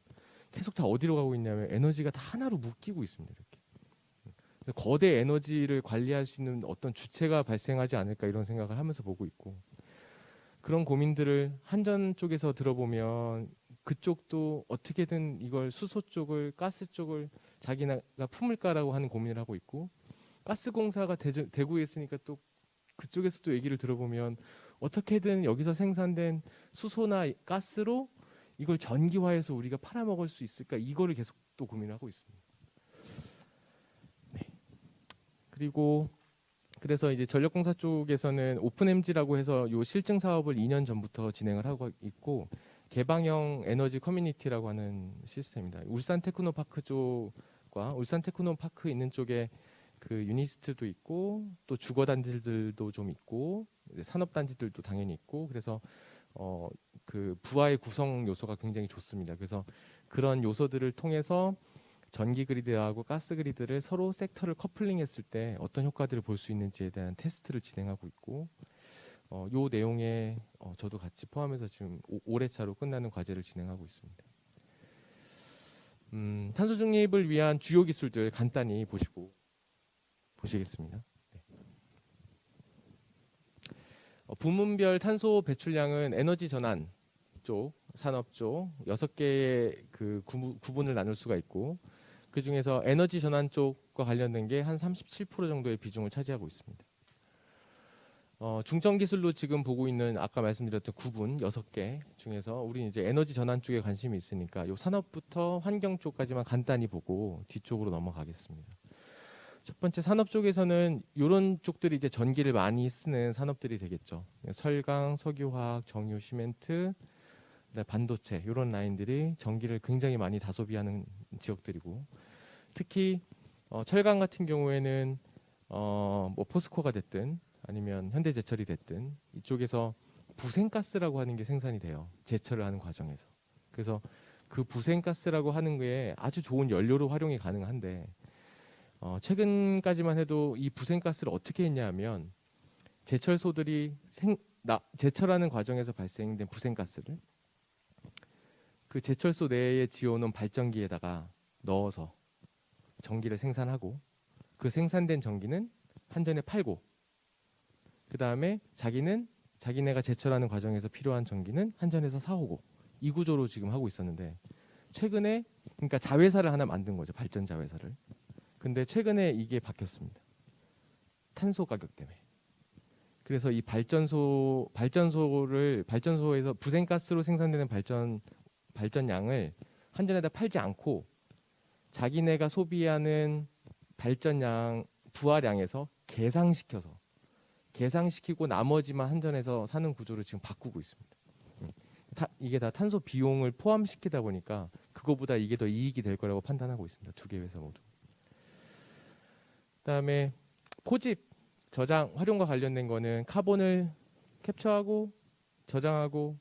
계속 다 어디로 가고 있냐면 에너지가 다 하나로 묶이고 있습니다. 이렇게 거대 에너지를 관리할 수 있는 어떤 주체가 발생하지 않을까 이런 생각을 하면서 보고 있고, 그런 고민들을 한전 쪽에서 들어보면 그쪽도 어떻게든 이걸 수소 쪽을 가스 쪽을 자기가 품을까라고 하는 고민을 하고 있고, 가스공사가 대구에 있으니까 또 그쪽에서 또 얘기를 들어보면 어떻게든 여기서 생산된 수소나 가스로 이걸 전기화해서 우리가 팔아먹을 수 있을까, 이거를 계속 또 고민을 하고 있습니다. 네. 그리고 그래서 이제 전력공사 쪽에서는 오픈엠지라고 해서 요 실증 사업을 2년 전부터 진행을 하고 있고, 개방형 에너지 커뮤니티라고 하는 시스템입니다. 울산 테크노파크 쪽과 울산 테크노파크 있는 쪽에 그 유니스트도 있고, 또 주거 단지들도 좀 있고, 산업 단지들도 당연히 있고, 그래서 그 부하의 구성 요소가 굉장히 좋습니다. 그래서 그런 요소들을 통해서 전기 그리드하고 가스 그리드를 서로 섹터를 커플링했을 때 어떤 효과들을 볼 수 있는지에 대한 테스트를 진행하고 있고, 요 내용에 저도 같이 포함해서 지금 올해 차로 끝나는 과제를 진행하고 있습니다. 탄소 중립을 위한 주요 기술들 간단히 보시겠습니다. 네. 부문별 탄소 배출량은 에너지 전환 쪽, 산업 쪽 6개의 그 구분을 나눌 수가 있고, 그 중에서 에너지 전환 쪽과 관련된 게 한 37% 정도의 비중을 차지하고 있습니다. 중점 기술로 지금 보고 있는 아까 말씀드렸던 구분 6개 중에서 우리는 이제 에너지 전환 쪽에 관심이 있으니까 요 산업부터 환경 쪽까지만 간단히 보고 뒤쪽으로 넘어가겠습니다. 첫 번째 산업 쪽에서는 이런 쪽들이 이제 전기를 많이 쓰는 산업들이 되겠죠. 설강, 석유화학, 정유, 시멘트, 반도체 이런 라인들이 전기를 굉장히 많이 다소비하는 지역들이고, 특히 철강 같은 경우에는 뭐 포스코가 됐든 아니면 현대제철이 됐든 이쪽에서 부생가스라고 하는 게 생산이 돼요. 제철을 하는 과정에서. 그래서 그 부생가스라고 하는 게 아주 좋은 연료로 활용이 가능한데, 최근까지만 해도 이 부생가스를 어떻게 했냐 하면 제철소들이 제철하는 과정에서 발생된 부생가스를 그 제철소 내에 지어놓은 발전기에다가 넣어서 전기를 생산하고, 그 생산된 전기는 한전에 팔고, 그 다음에 자기네가 제철하는 과정에서 필요한 전기는 한전에서 사오고, 이 구조로 지금 하고 있었는데, 최근에 그러니까 자회사를 하나 만든 거죠. 발전 자회사를. 근데 최근에 이게 바뀌었습니다. 탄소 가격 때문에. 그래서 이 발전소에서 부생가스로 생산되는 발전량을 한전에다 팔지 않고 자기네가 소비하는 발전량 부하량에서 계상시키고 나머지만 한전에서 사는 구조를 지금 바꾸고 있습니다. 이게 다 탄소 비용을 포함시키다 보니까 그거보다 이게 더 이익이 될 거라고 판단하고 있습니다. 두 개 회사 모두. 그다음에 포집, 저장, 활용과 관련된 거는 카본을 캡처하고 저장하고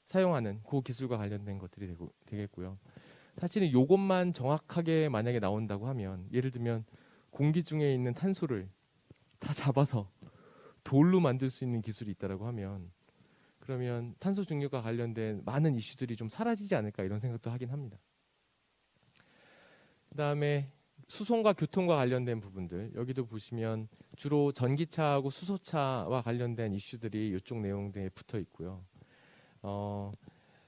사용하는 그 기술과 관련된 것들이 되겠고요. 사실은 이것만 정확하게 만약에 나온다고 하면, 예를 들면 공기 중에 있는 탄소를 다 잡아서 돌로 만들 수 있는 기술이 있다라고 하면, 그러면 탄소 중립과 관련된 많은 이슈들이 좀 사라지지 않을까 이런 생각도 하긴 합니다. 그다음에 수송과 교통과 관련된 부분들, 여기도 보시면 주로 전기차하고 수소차와 관련된 이슈들이 이쪽 내용들에 붙어 있고요.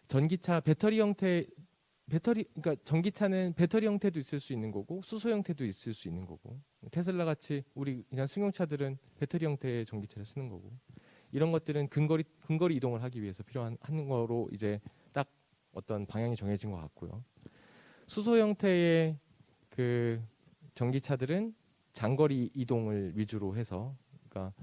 전기차 그러니까 전기차는 배터리 형태도 있을 수 있는 거고 수소 형태도 있을 수 있는 거고, 테슬라 같이 우리 그냥 승용차들은 배터리 형태의 전기차를 쓰는 거고, 이런 것들은 근거리 이동을 하기 위해서 필요한 거로 이제 딱 어떤 방향이 정해진 것 같고요. 수소 형태의 그 전기차들은 장거리 이동을 위주로 해서, 그러니까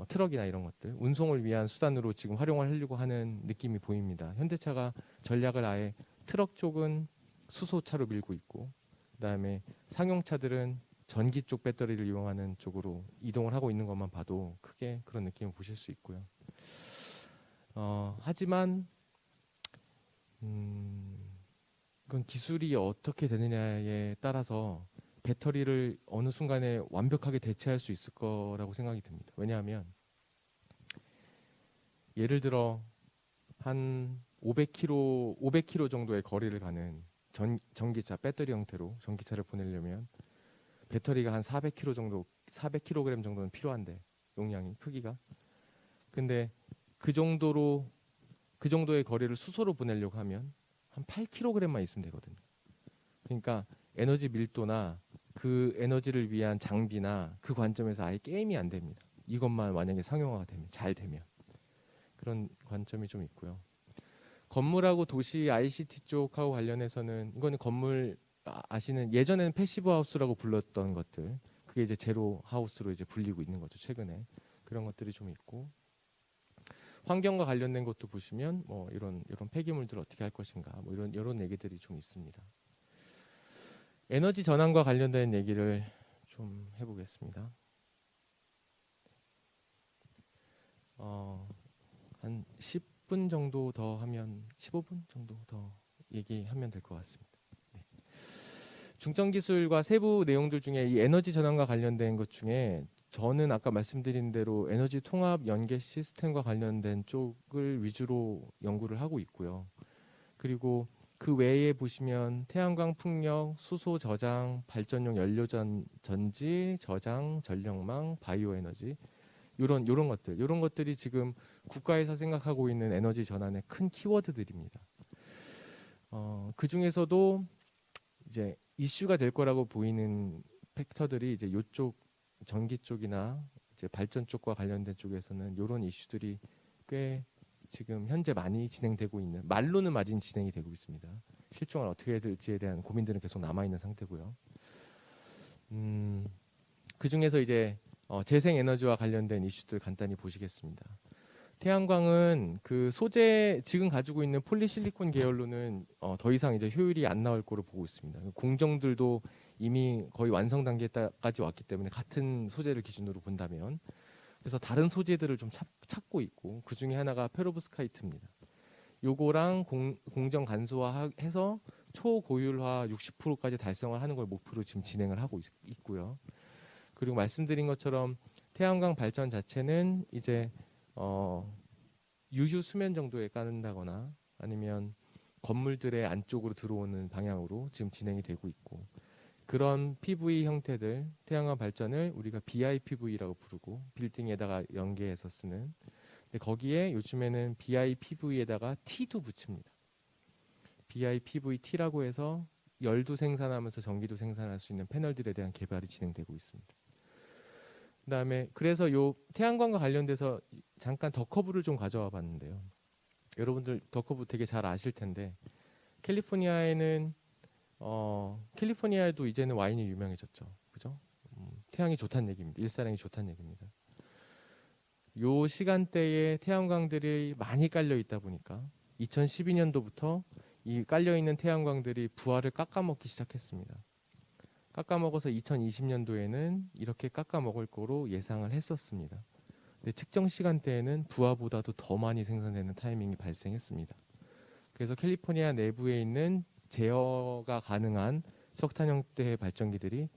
트럭이나 이런 것들 운송을 위한 수단으로 지금 활용을 하려고 하는 느낌이 보입니다. 현대차가 전략을 아예 트럭 쪽은 수소차로 밀고 있고, 그다음에 상용차들은 전기 쪽 배터리를 이용하는 쪽으로 이동을 하고 있는 것만 봐도 크게 그런 느낌을 보실 수 있고요. 하지만 그건 기술이 어떻게 되느냐에 따라서 배터리를 어느 순간에 완벽하게 대체할 수 있을 거라고 생각이 듭니다. 왜냐하면 예를 들어 한 500km 정도의 거리를 가는 전기차 배터리 형태로 전기차를 보내려면 배터리가 한 400kg 정도, 400kg 정도는 필요한데 용량이 크기가. 근데 그 정도의 거리를 수소로 보내려고 하면 한 8kg만 있으면 되거든요. 그러니까 에너지 밀도나 그 에너지를 위한 장비나 그 관점에서 아예 게임이 안 됩니다. 이것만 만약에 상용화가 되면, 잘 되면. 그런 관점이 좀 있고요. 건물하고 도시 ICT 쪽하고 관련해서는 이거는 건물 아시는, 예전에는 패시브 하우스라고 불렀던 것들, 그게 이제 제로 하우스로 이제 불리고 있는 거죠. 최근에 그런 것들이 좀 있고, 환경과 관련된 것도 보시면 뭐 이런 폐기물들을 어떻게 할 것인가, 뭐 이런 얘기들이 좀 있습니다. 에너지 전환과 관련된 얘기를 좀 해보겠습니다. 한 10분 정도 더 하면, 15분 정도 더 얘기하면 될 것 같습니다. 네. 중점 기술과 세부 내용들 중에 이 에너지 전환과 관련된 것 중에 저는 아까 말씀드린 대로 에너지 통합 연계 시스템과 관련된 쪽을 위주로 연구를 하고 있고요. 그리고 그 외에 보시면 태양광 풍력, 수소 저장, 발전용 연료 전지, 저장, 전력망, 바이오 에너지, 이런 것들이 지금 국가에서 생각하고 있는 에너지 전환의 큰 키워드들입니다. 그 중에서도 이제 이슈가 될 거라고 보이는 팩터들이 이제 이쪽 전기 쪽이나 이제 발전 쪽과 관련된 쪽에서는 이런 이슈들이 꽤 지금 현재 많이 진행되고 있는, 말로는 많이 진행이 되고 있습니다. 실종을 어떻게 해야 될지에 대한 고민들은 계속 남아 있는 상태고요. 그 중에서 이제 재생 에너지와 관련된 이슈들 간단히 보시겠습니다. 태양광은 그 소재, 지금 가지고 있는 폴리실리콘 계열로는 더 이상 이제 효율이 안 나올 거로 보고 있습니다. 공정들도 이미 거의 완성 단계까지 왔기 때문에, 같은 소재를 기준으로 본다면. 그래서 다른 소재들을 좀 찾고 있고, 그 중에 하나가 페로브스카이트입니다. 요거랑 공정 간소화해서 초고율화 60%까지 달성을 하는 걸 목표로 지금 진행을 하고 있고요. 그리고 말씀드린 것처럼 태양광 발전 자체는 이제 유휴 수면 정도에 깔는다거나 아니면 건물들의 안쪽으로 들어오는 방향으로 지금 진행이 되고 있고, 그런 PV 형태들, 태양광 발전을 우리가 BIPV라고 부르고, 빌딩에다가 연계해서 쓰는. 근데 거기에 요즘에는 BIPV에다가 T도 붙입니다. BIPVT라고 해서 열도 생산하면서 전기도 생산할 수 있는 패널들에 대한 개발이 진행되고 있습니다. 그다음에 그래서 요 태양광과 관련돼서 잠깐 더 커브를 좀 가져와 봤는데요. 여러분들 더 커브 되게 잘 아실 텐데, 캘리포니아에는 캘리포니아에도 이제는 와인이 유명해졌죠. 그죠? 태양이 좋다는 얘기입니다. 일사량이 좋다는 얘기입니다. 요 시간대에 태양광들이 많이 깔려 있다 보니까 2012년도부터 이 깔려 있는 태양광들이 부하를 깎아먹기 시작했습니다. 깎아먹어서 2020년도에는 이렇게 깎아먹을 거로 예상을 했었습니다. 근데 측정 시간대에는 부하보다도 더 많이 생산되는 타이밍이 발생했습니다. 그래서 캘리포니아 내부에 있는 제어가 가능한 석탄 형태의 발전기들이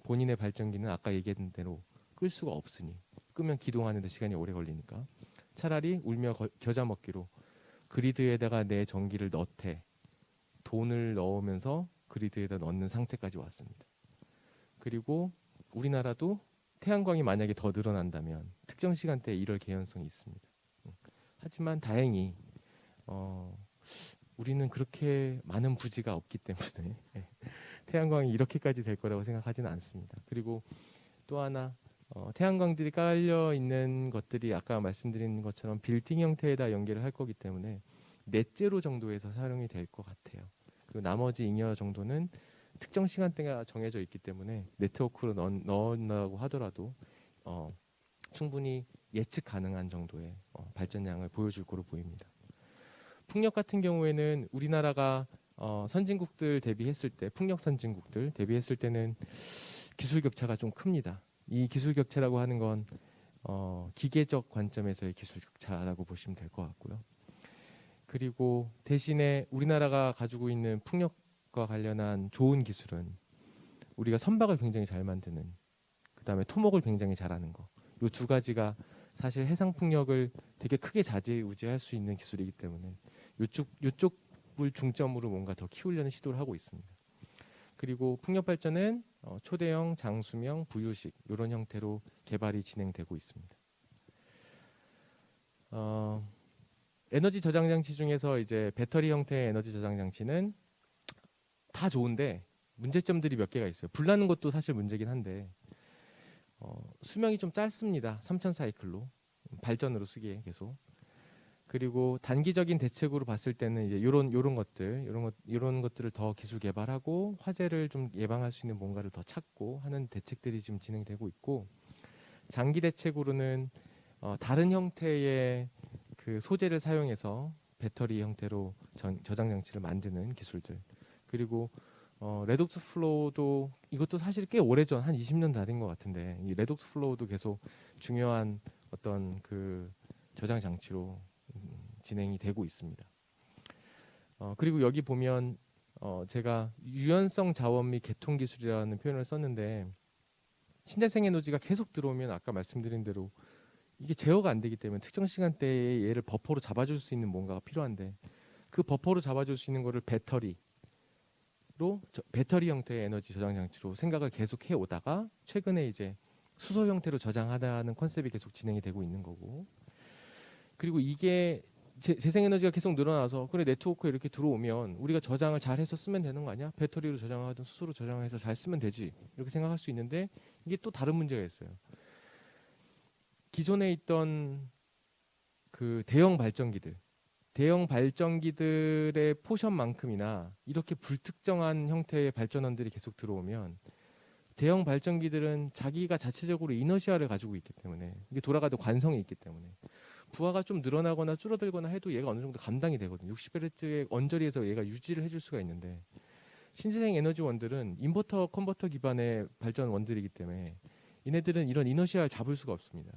본인의 발전기는 아까 얘기했던 대로 끌 수가 없으니, 끄면 기동하는 데 시간이 오래 걸리니까 차라리 울며 겨자 먹기로 그리드에다가 내 전기를 넣되 돈을 넣으면서 그리드에다 넣는 상태까지 왔습니다. 그리고 우리나라도 태양광이 만약에 더 늘어난다면 특정 시간대에 이럴 개연성이 있습니다. 하지만 다행히 우리는 그렇게 많은 부지가 없기 때문에 태양광이 이렇게까지 될 거라고 생각하지는 않습니다. 그리고 또 하나, 태양광들이 깔려 있는 것들이 아까 말씀드린 것처럼 빌딩 형태에다 연계를 할 거기 때문에 넷제로 정도에서 사용이 될 것 같아요. 그리고 나머지 잉여 정도는 특정 시간대가 정해져 있기 때문에 네트워크로 넣는다고 하더라도 충분히 예측 가능한 정도의 발전량을 보여줄 거로 보입니다. 풍력 같은 경우에는 우리나라가 선진국들 대비했을 때, 풍력 선진국들 대비했을 때는 기술 격차가 좀 큽니다. 이 기술 격차라고 하는 건 기계적 관점에서의 기술 격차라고 보시면 될 것 같고요. 그리고 대신에 우리나라가 가지고 있는 풍력과 관련한 좋은 기술은 우리가 선박을 굉장히 잘 만드는, 그다음에 토목을 굉장히 잘하는 거, 이 두 가지가 사실 해상 풍력을 되게 크게 좌지우지할 수 있는 기술이기 때문에 이쪽을 중점으로 뭔가 더 키우려는 시도를 하고 있습니다. 그리고 풍력 발전은 초대형, 장수명, 부유식 이런 형태로 개발이 진행되고 있습니다. 에너지 저장 장치 중에서 이제 배터리 형태의 에너지 저장 장치는 다 좋은데 문제점들이 몇 개가 있어요. 불나는 것도 사실 문제긴 한데 수명이 좀 짧습니다. 3000 사이클로 발전으로 쓰기에 계속. 그리고 단기적인 대책으로 봤을 때는 이제 이런 것들을 더 기술 개발하고 화재를 좀 예방할 수 있는 뭔가를 더 찾고 하는 대책들이 지금 진행되고 있고, 장기 대책으로는 다른 형태의 그 소재를 사용해서 배터리 형태로 저장 장치를 만드는 기술들, 그리고 레독스 플로우도 이것도 사실 꽤 오래전 한 20년 다 된 것 같은데 이 레독스 플로우도 계속 중요한 어떤 그 저장 장치로 진행이 되고 있습니다. 그리고 여기 보면 제가 유연성 자원 및 개통 기술이라는 표현을 썼는데, 신재생 에너지가 계속 들어오면 아까 말씀드린 대로 이게 제어가 안 되기 때문에 특정 시간대에 얘를 버퍼로 잡아줄 수 있는 뭔가가 필요한데, 그 버퍼로 잡아줄 수 있는 거를 배터리 형태의 에너지 저장 장치로 생각을 계속 해오다가 최근에 이제 수소 형태로 저장하다는 컨셉이 계속 진행이 되고 있는 거고, 그리고 이게 재생에너지가 계속 늘어나서 그래 네트워크에 이렇게 들어오면 우리가 저장을 잘해서 쓰면 되는 거 아니야? 배터리로 저장하든 수소로 저장해서 잘 쓰면 되지, 이렇게 생각할 수 있는데 이게 또 다른 문제가 있어요. 기존에 있던 그 대형 발전기들의 포션만큼이나 이렇게 불특정한 형태의 발전원들이 계속 들어오면 대형 발전기들은 자기가 자체적으로 이너시아를 가지고 있기 때문에, 이게 돌아가도 관성이 있기 때문에 부하가 좀 늘어나거나 줄어들거나 해도 얘가 어느 정도 감당이 되거든요. 60Hz의 언저리에서 얘가 유지를 해줄 수가 있는데, 신재생 에너지원들은 인버터 컨버터 기반의 발전원들이기 때문에 얘네들은 이런 이너시아를 잡을 수가 없습니다.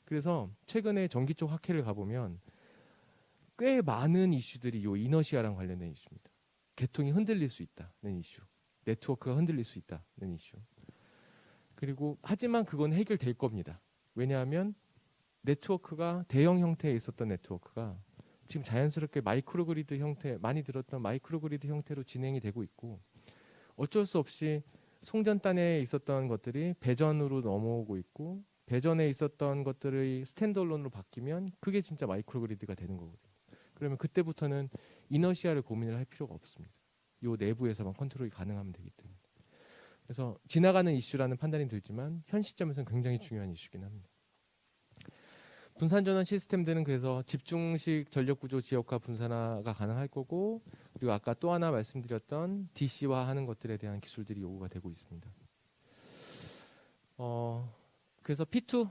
그래서 최근에 전기 쪽 학회를 가보면 꽤 많은 이슈들이 이 이너시아랑 관련된 이슈입니다. 개통이 흔들릴 수 있다는 이슈, 네트워크가 흔들릴 수 있다는 이슈. 그리고 하지만 그건 해결될 겁니다. 왜냐하면 네트워크가 대형 형태에 있었던 네트워크가 지금 자연스럽게 마이크로그리드 형태, 많이 들었던 마이크로그리드 형태로 진행이 되고 있고, 어쩔 수 없이 송전단에 있었던 것들이 배전으로 넘어오고 있고, 배전에 있었던 것들이 스탠드얼론으로 바뀌면 그게 진짜 마이크로그리드가 되는 거거든요. 그러면 그때부터는 이너시아를 고민을 할 필요가 없습니다. 이 내부에서만 컨트롤이 가능하면 되기 때문에. 그래서 지나가는 이슈라는 판단이 들지만 현 시점에서는 굉장히 중요한 이슈긴 합니다. 분산전원 시스템들은 그래서 집중식 전력구조 지역화 분산화가 가능할 거고, 그리고 아까 또 하나 말씀드렸던 DC화하는 것들에 대한 기술들이 요구가 되고 있습니다. 그래서 P2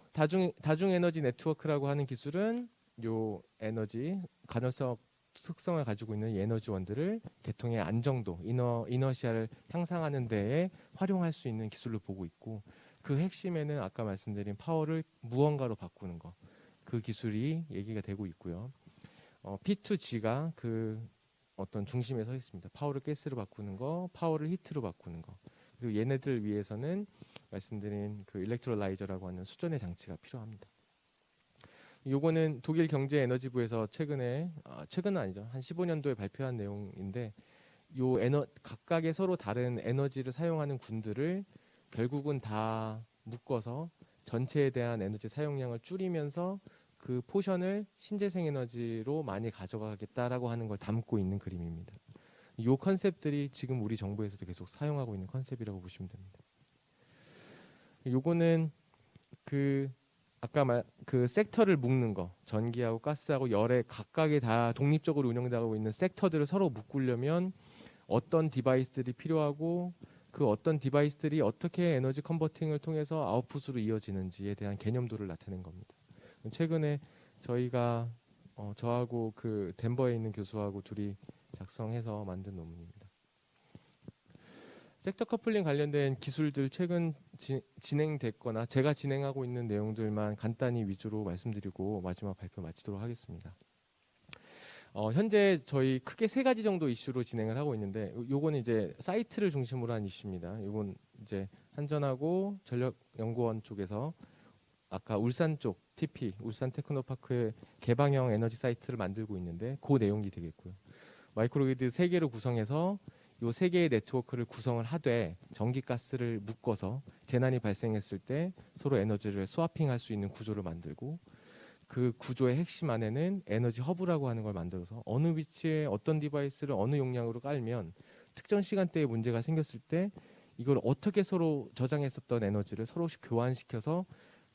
다중 에너지 네트워크라고 하는 기술은 요 에너지 간헐적 특성을 가지고 있는 이 에너지원들을 개통의 안정도, 이너시아를 향상하는 데에 활용할 수 있는 기술로 보고 있고, 그 핵심에는 아까 말씀드린 파워를 무언가로 바꾸는 거, 그 기술이 얘기가 되고 있고요. P2G가 그 어떤 중심에 서 있습니다. 파워를 가스로 바꾸는 거, 파워를 히트로 바꾸는 거. 그리고 얘네들 위해서는 말씀드린 그 일렉트롤라이저라고 하는 수전의 장치가 필요합니다. 요거는 독일 경제에너지부에서 최근은 아니죠. 한 15년도에 발표한 내용인데, 각각의 서로 다른 에너지를 사용하는 군들을 결국은 다 묶어서 전체에 대한 에너지 사용량을 줄이면서 그 포션을 신재생 에너지로 많이 가져가겠다라고 하는 걸 담고 있는 그림입니다. 이 컨셉들이 지금 우리 정부에서도 계속 사용하고 있는 컨셉이라고 보시면 됩니다. 요거는 아까 그 섹터를 묶는 거, 전기하고 가스하고 열에 각각이 다 독립적으로 운영되고 있는 섹터들을 서로 묶으려면 어떤 디바이스들이 필요하고, 그 어떤 디바이스들이 어떻게 에너지 컨버팅을 통해서 아웃풋으로 이어지는지에 대한 개념도를 나타낸 겁니다. 최근에 저희가 저하고 그 덴버에 있는 교수하고 둘이 작성해서 만든 논문입니다. 섹터 커플링 관련된 기술들 최근 진행됐거나 제가 진행하고 있는 내용들만 간단히 위주로 말씀드리고 마지막 발표 마치도록 하겠습니다. 현재 저희 크게 3가지 정도 이슈로 진행을 하고 있는데, 요거는 이제 사이트를 중심으로 한 이슈입니다. 요건 이제 한전하고 전력연구원 쪽에서 아까 울산 쪽 TP, 울산 테크노파크의 개방형 에너지 사이트를 만들고 있는데 그 내용이 되겠고요. 마이크로그리드 3개로 구성해서 요 세 개의 네트워크를 구성을 하되 전기가스를 묶어서 재난이 발생했을 때 서로 에너지를 스와핑할 수 있는 구조를 만들고, 그 구조의 핵심 안에는 에너지 허브라고 하는 걸 만들어서 어느 위치에 어떤 디바이스를 어느 용량으로 깔면 특정 시간대에 문제가 생겼을 때 이걸 어떻게 서로 저장했었던 에너지를 서로씩 교환시켜서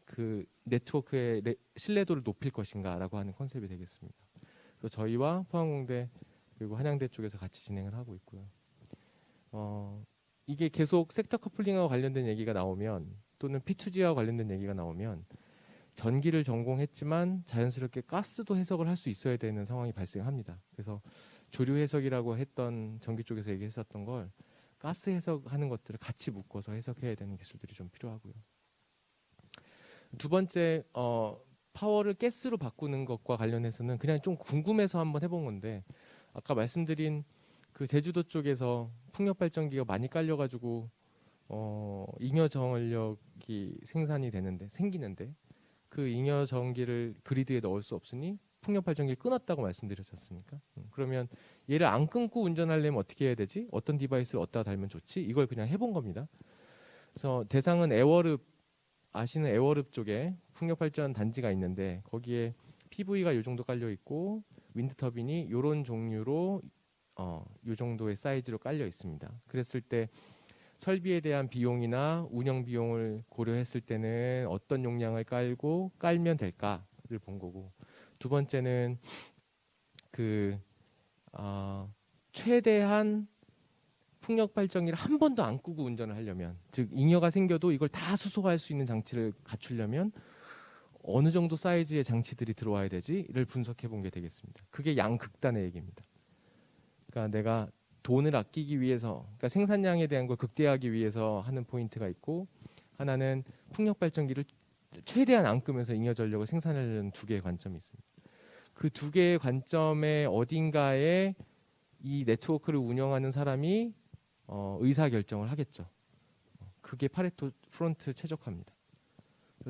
그 네트워크의 신뢰도를 높일 것인가라고 하는 컨셉이 되겠습니다. 그래서 저희와 포항공대 그리고 한양대 쪽에서 같이 진행을 하고 있고요. 이게 계속 섹터 커플링하고 관련된 얘기가 나오면, 또는 P2G와 관련된 얘기가 나오면 전기를 전공했지만 자연스럽게 가스도 해석을 할 수 있어야 되는 상황이 발생합니다. 그래서 조류 해석이라고 했던 전기 쪽에서 얘기했었던 걸 가스 해석하는 것들을 같이 묶어서 해석해야 되는 기술들이 좀 필요하고요. 두 번째, 파워를 가스로 바꾸는 것과 관련해서는 그냥 좀 궁금해서 한번 해본 건데, 아까 말씀드린 그 제주도 쪽에서 풍력 발전기가 많이 깔려가지고 잉여 전력이 생기는데 그 잉여 전기를 그리드에 넣을 수 없으니 풍력 발전기 끊었다고 말씀드렸지 않습니까? 그러면 얘를 안 끊고 운전하려면 어떻게 해야 되지? 어떤 디바이스를 어디다 달면 좋지? 이걸 그냥 해본 겁니다. 그래서 대상은 아시는 에워릅 쪽에 풍력 발전 단지가 있는데, 거기에 PV가 이 정도 깔려 있고 윈드 터빈이 이런 종류로 이 정도의 사이즈로 깔려 있습니다. 그랬을 때 설비에 대한 비용이나 운영 비용을 고려했을 때는 어떤 용량을 깔면 될까를 본 거고, 두 번째는 최대한 풍력 발전기를 한 번도 안 끄고 운전을 하려면, 즉 잉여가 생겨도 이걸 다 수소화할 수 있는 장치를 갖추려면 어느 정도 사이즈의 장치들이 들어와야 되지를 분석해 본 게 되겠습니다. 그게 양극단의 얘기입니다. 그러니까 내가 돈을 아끼기 위해서, 그러니까 생산량에 대한 걸 극대화하기 위해서 하는 포인트가 있고, 하나는 풍력 발전기를 최대한 안 끄면서 잉여 전력을 생산하려는 두 개의 관점이 있습니다. 그 두 개의 관점의 어딘가에 이 네트워크를 운영하는 사람이 의사 결정을 하겠죠. 그게 파레토 프론트 최적화입니다.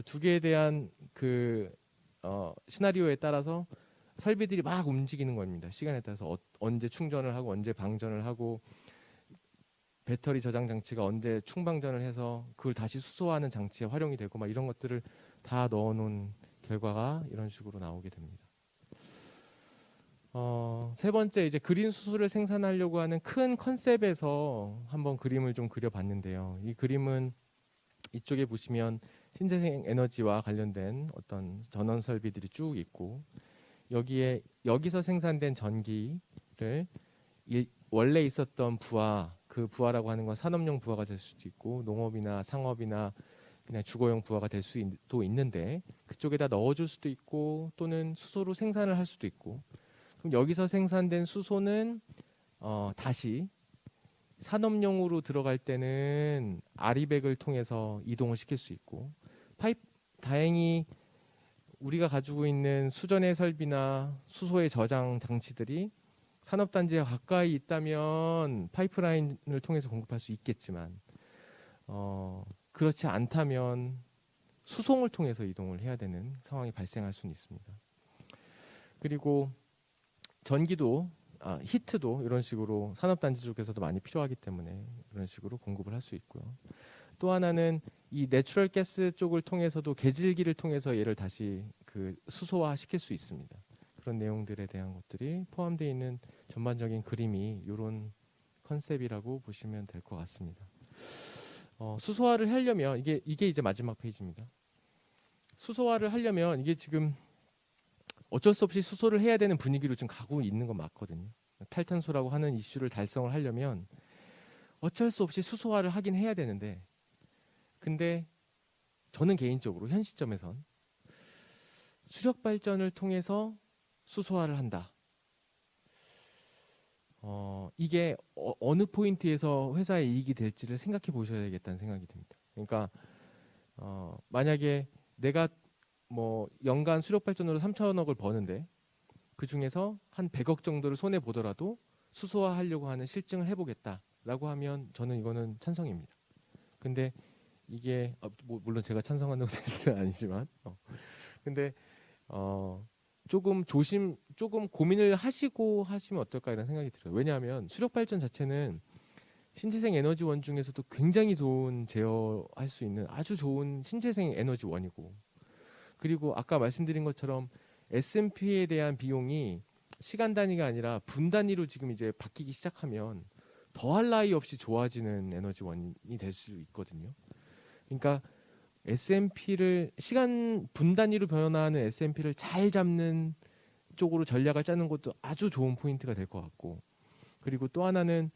두 개에 대한 시나리오에 따라서 설비들이 막 움직이는 겁니다. 시간에 따라서 언제 충전을 하고 언제 방전을 하고, 배터리 저장 장치가 언제 충방전을 해서 그걸 다시 수소화하는 장치에 활용이 되고, 막 이런 것들을 다 넣어놓은 결과가 이런 식으로 나오게 됩니다. 세 번째, 이제 그린 수소를 생산하려고 하는 큰 컨셉에서 한번 그림을 좀 그려봤는데요. 이 그림은 이쪽에 보시면 신재생 에너지와 관련된 어떤 전원 설비들이 쭉 있고, 여기서 생산된 전기를 원래 있었던 그 부하라고 하는 건 산업용 부하가 될 수도 있고, 농업이나 상업이나 그냥 주거용 부하가 될 수도 있는데, 그쪽에다 넣어줄 수도 있고, 또는 수소로 생산을 할 수도 있고, 그럼 여기서 생산된 수소는 다시 산업용으로 들어갈 때는 아리백을 통해서 이동을 시킬 수 있고, 다행히 우리가 가지고 있는 수전의 설비나 수소의 저장 장치들이 산업단지에 가까이 있다면 파이프라인을 통해서 공급할 수 있겠지만, 그렇지 않다면 수송을 통해서 이동을 해야 되는 상황이 발생할 수는 있습니다. 그리고 전기도, 히트도 이런 식으로 산업단지 쪽에서도 많이 필요하기 때문에 이런 식으로 공급을 할 수 있고요. 또 하나는 이 내추럴 가스 쪽을 통해서도 계질기를 통해서 얘를 다시 수소화 시킬 수 있습니다. 그런 내용들에 대한 것들이 포함되어 있는 전반적인 그림이 이런 컨셉이라고 보시면 될 것 같습니다. 수소화를 하려면 이게 이제 마지막 페이지입니다. 수소화를 하려면 이게 지금 어쩔 수 없이 수소를 해야 되는 분위기로 지금 가고 있는 건 맞거든요. 탈탄소라고 하는 이슈를 달성을 하려면 어쩔 수 없이 수소화를 하긴 해야 되는데, 근데 저는 개인적으로 현 시점에선 수력 발전을 통해서 수소화를 한다. 이게 어느 포인트에서 회사의 이익이 될지를 생각해 보셔야 되겠다는 생각이 듭니다. 그러니까 만약에 내가 연간 수력 발전으로 3천억을 버는데 그 중에서 한 100억 정도를 손해 보더라도 수소화하려고 하는 실증을 해보겠다라고 하면 저는 이거는 찬성입니다. 근데 이게 물론 제가 찬성하는 것은 아니지만, 근데 조금 고민을 하시고 하시면 어떨까 이런 생각이 들어요. 왜냐하면 수력 발전 자체는 신재생 에너지원 중에서도 굉장히 좋은 제어할 수 있는 아주 좋은 신재생 에너지원이고, 그리고 아까 말씀드린 것처럼 S&P에 대한 비용이 시간 단위가 아니라 분 단위로 지금 이제 바뀌기 시작하면 더할 나위 없이 좋아지는 에너지원이 될 수 있거든요. 그러니까 S&P를 시간 분 단위로 변화하는 S&P를 잘 잡는 쪽으로 전략을 짜는 것도 아주 좋은 포인트가 될 것 같고, 그리고 또 하나는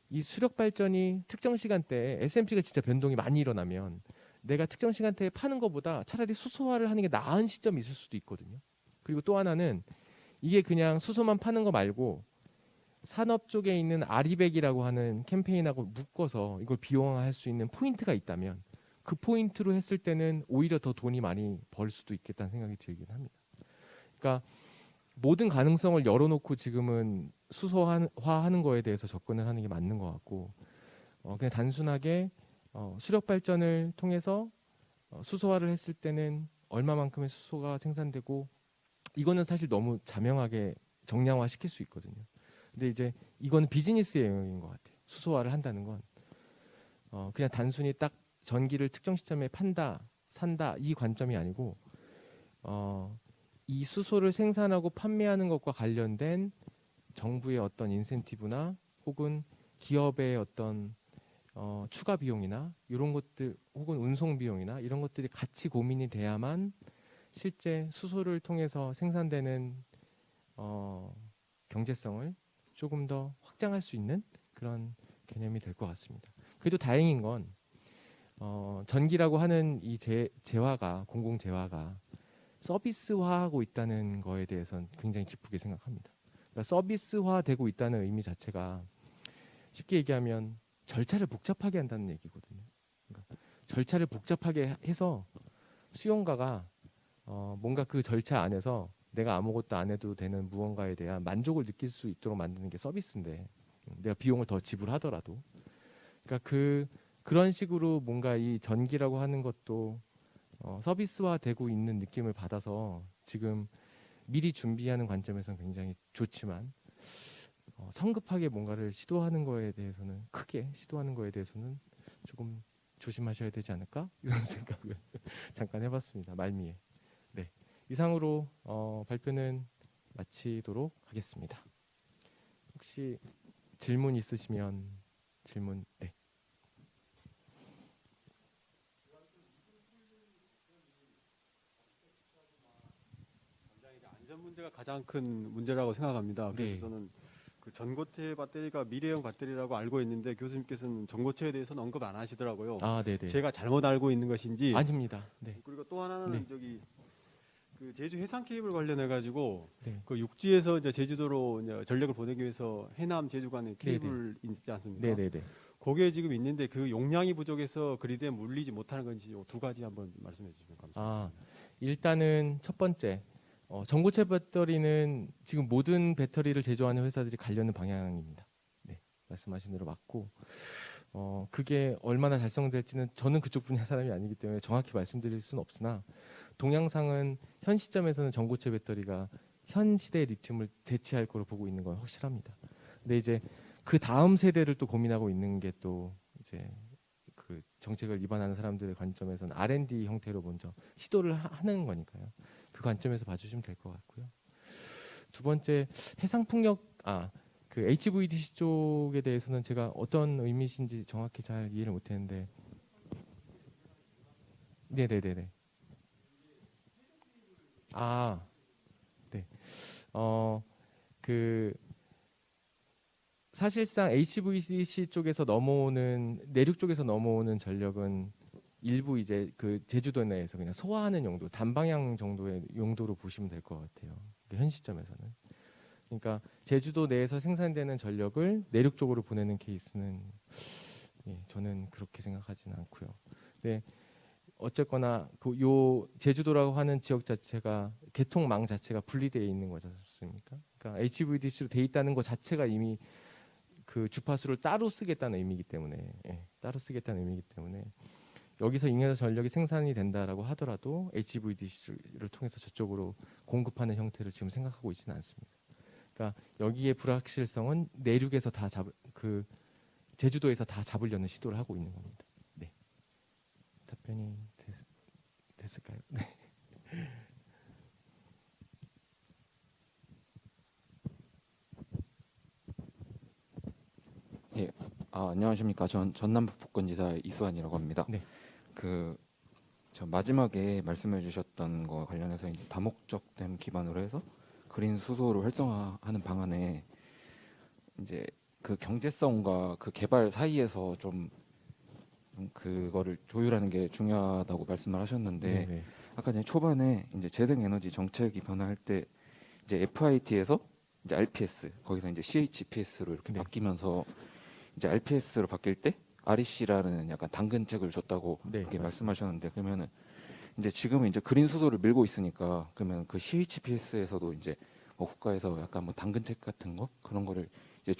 이 수력 발전이 특정 시간대에 S&P가 진짜 변동이 많이 일어나면 내가 특정 시간대에 파는 것보다 차라리 수소화를 하는 게 나은 시점이 있을 수도 있거든요. 그리고 또 하나는 이게 그냥 수소만 파는 거 말고 산업 쪽에 있는 아리백이라고 하는 캠페인하고 묶어서 이걸 비용화할 수 있는 포인트가 있다면 그 포인트로 했을 때는 오히려 더 돈이 많이 벌 수도 있겠다는 생각이 들긴 합니다. 그러니까 모든 가능성을 열어놓고 지금은 수소화하는 거에 대해서 접근을 하는 게 맞는 것 같고, 그냥 단순하게 수력 발전을 통해서 수소화를 했을 때는 얼마만큼의 수소가 생산되고, 이거는 사실 너무 자명하게 정량화 시킬 수 있거든요. 근데 이제 이거는 비즈니스의 영역인 것 같아요. 수소화를 한다는 건 그냥 단순히 딱 전기를 특정 시점에 판다, 산다 이 관점이 아니고 이 수소를 생산하고 판매하는 것과 관련된 정부의 어떤 인센티브나 혹은 기업의 어떤 추가 비용이나 이런 것들 혹은 운송 비용이나 이런 것들이 같이 고민이 돼야만 실제 수소를 통해서 생산되는 경제성을 조금 더 확장할 수 있는 그런 개념이 될 것 같습니다. 그래도 다행인 건 전기라고 하는 이 재화가 공공 재화가 서비스화하고 있다는 거에 대해서는 굉장히 기쁘게 생각합니다. 그러니까 서비스화되고 있다는 의미 자체가 쉽게 얘기하면 절차를 복잡하게 한다는 얘기거든요. 그러니까 절차를 복잡하게 해서 수용가가 뭔가 그 절차 안에서 내가 아무것도 안 해도 되는 무언가에 대한 만족을 느낄 수 있도록 만드는 게 서비스인데, 내가 비용을 더 지불하더라도, 그러니까 그런 식으로 뭔가 이 전기라고 하는 것도 서비스화되고 있는 느낌을 받아서 지금 미리 준비하는 관점에서는 굉장히 좋지만 성급하게 뭔가를 시도하는 거에 대해서는 크게 시도하는 거에 대해서는 조금 조심하셔야 되지 않을까 이런 생각을 잠깐 해봤습니다. 말미에. 네, 이상으로 발표는 마치도록 하겠습니다. 혹시 질문 있으시면 질문. 네. 안전 문제가 가장 큰 문제라고 생각합니다. 그래서 네. 저는 그 전고체 배터리가 미래형 배터리라고 알고 있는데 교수님께서는 전고체에 대해서는 언급 안 하시더라고요. 아, 네네. 제가 잘못 알고 있는 것인지. 아닙니다. 네. 그리고 또 하나는 네. 저기 그 제주 해상 케이블 관련해 가지고 네. 그 육지에서 이제 제주도로 이제 전력을 보내기 위해서 해남 제주 간의 케이블 있지 않습니까? 네네네. 거기에 지금 있는데 그 용량이 부족해서 그리드에 물리지 못하는 건지 이 두 가지 한번 말씀해 주시면 감사하겠습니다. 아, 일단은 첫 번째, 전고체 배터리는 지금 모든 배터리를 제조하는 회사들이 가려는 방향입니다. 네, 말씀하신 대로 맞고, 그게 얼마나 달성될지는 저는 그쪽 분야 사람이 아니기 때문에 정확히 말씀드릴 수는 없으나, 동향상은 현 시점에서는 전고체 배터리가 현 시대의 리튬을 대체할 거로 보고 있는 건 확실합니다. 근데 이제 그 다음 세대를 또 고민하고 있는 게 또 이제 그 정책을 위반하는 사람들의 관점에서는 R&D 형태로 먼저 시도를 하는 거니까요. 그 관점에서 봐주시면 될 것 같고요. 두 번째, 해상풍력, 그 HVDC 쪽에 대해서는 제가 어떤 의미신지 정확히 잘 이해를 못했는데, 네네네네. 아, 네. 그 사실상 HVDC 쪽에서 넘어오는 내륙 쪽에서 넘어오는 전력은 일부 이제 그 제주도 내에서 그냥 소화하는 용도, 단방향 정도의 용도로 보시면 될 것 같아요. 현 시점에서는. 그러니까 제주도 내에서 생산되는 전력을 내륙 쪽으로 보내는 케이스는 저는 그렇게 생각하지는 않고요. 네, 어쨌거나 요 제주도라고 하는 지역 자체가 개통망 자체가 분리되어 있는 거지 않습니까? 그러니까 HVDC로 돼 있다는 것 자체가 이미 그 주파수를 따로 쓰겠다는 의미이기 때문에, 따로 쓰겠다는 의미이기 때문에 여기서 잉여서 전력이 생산이 된다라고 하더라도 HVDC를 통해서 저쪽으로 공급하는 형태를 지금 생각하고 있지는 않습니다. 그러니까 여기에 불확실성은 내륙에서 다 제주도에서 다 잡으려는 시도를 하고 있는 겁니다. 네. 답변이 됐을까요? 네. 예, 안녕하십니까. 전 전남북부권지사 이수환이라고 합니다. 네. 저 마지막에 말씀해주셨던 거 관련해서 이제 다목적댐 기반으로 해서 그린 수소를 활성화하는 방안에 이제 그 경제성과 그 개발 사이에서 좀 그거를 조율하는 게 중요하다고 말씀을 하셨는데 네. 아까 전에 초반에 이제 재생에너지 정책이 변화할 때 이제 FIT에서 이제 RPS 거기서 이제 CHPS로 이렇게 네. 바뀌면서 이제 RPS로 바뀔 때 REC라는 약간 당근책을 줬다고 네, 이렇게 맞습니다. 말씀하셨는데 그러면은 이제 지금은 이제 그린 수소를 밀고 있으니까 그러면 그 CHPS에서도 이제 뭐 국가에서 약간 뭐 당근책 같은 거 그런 거를 이제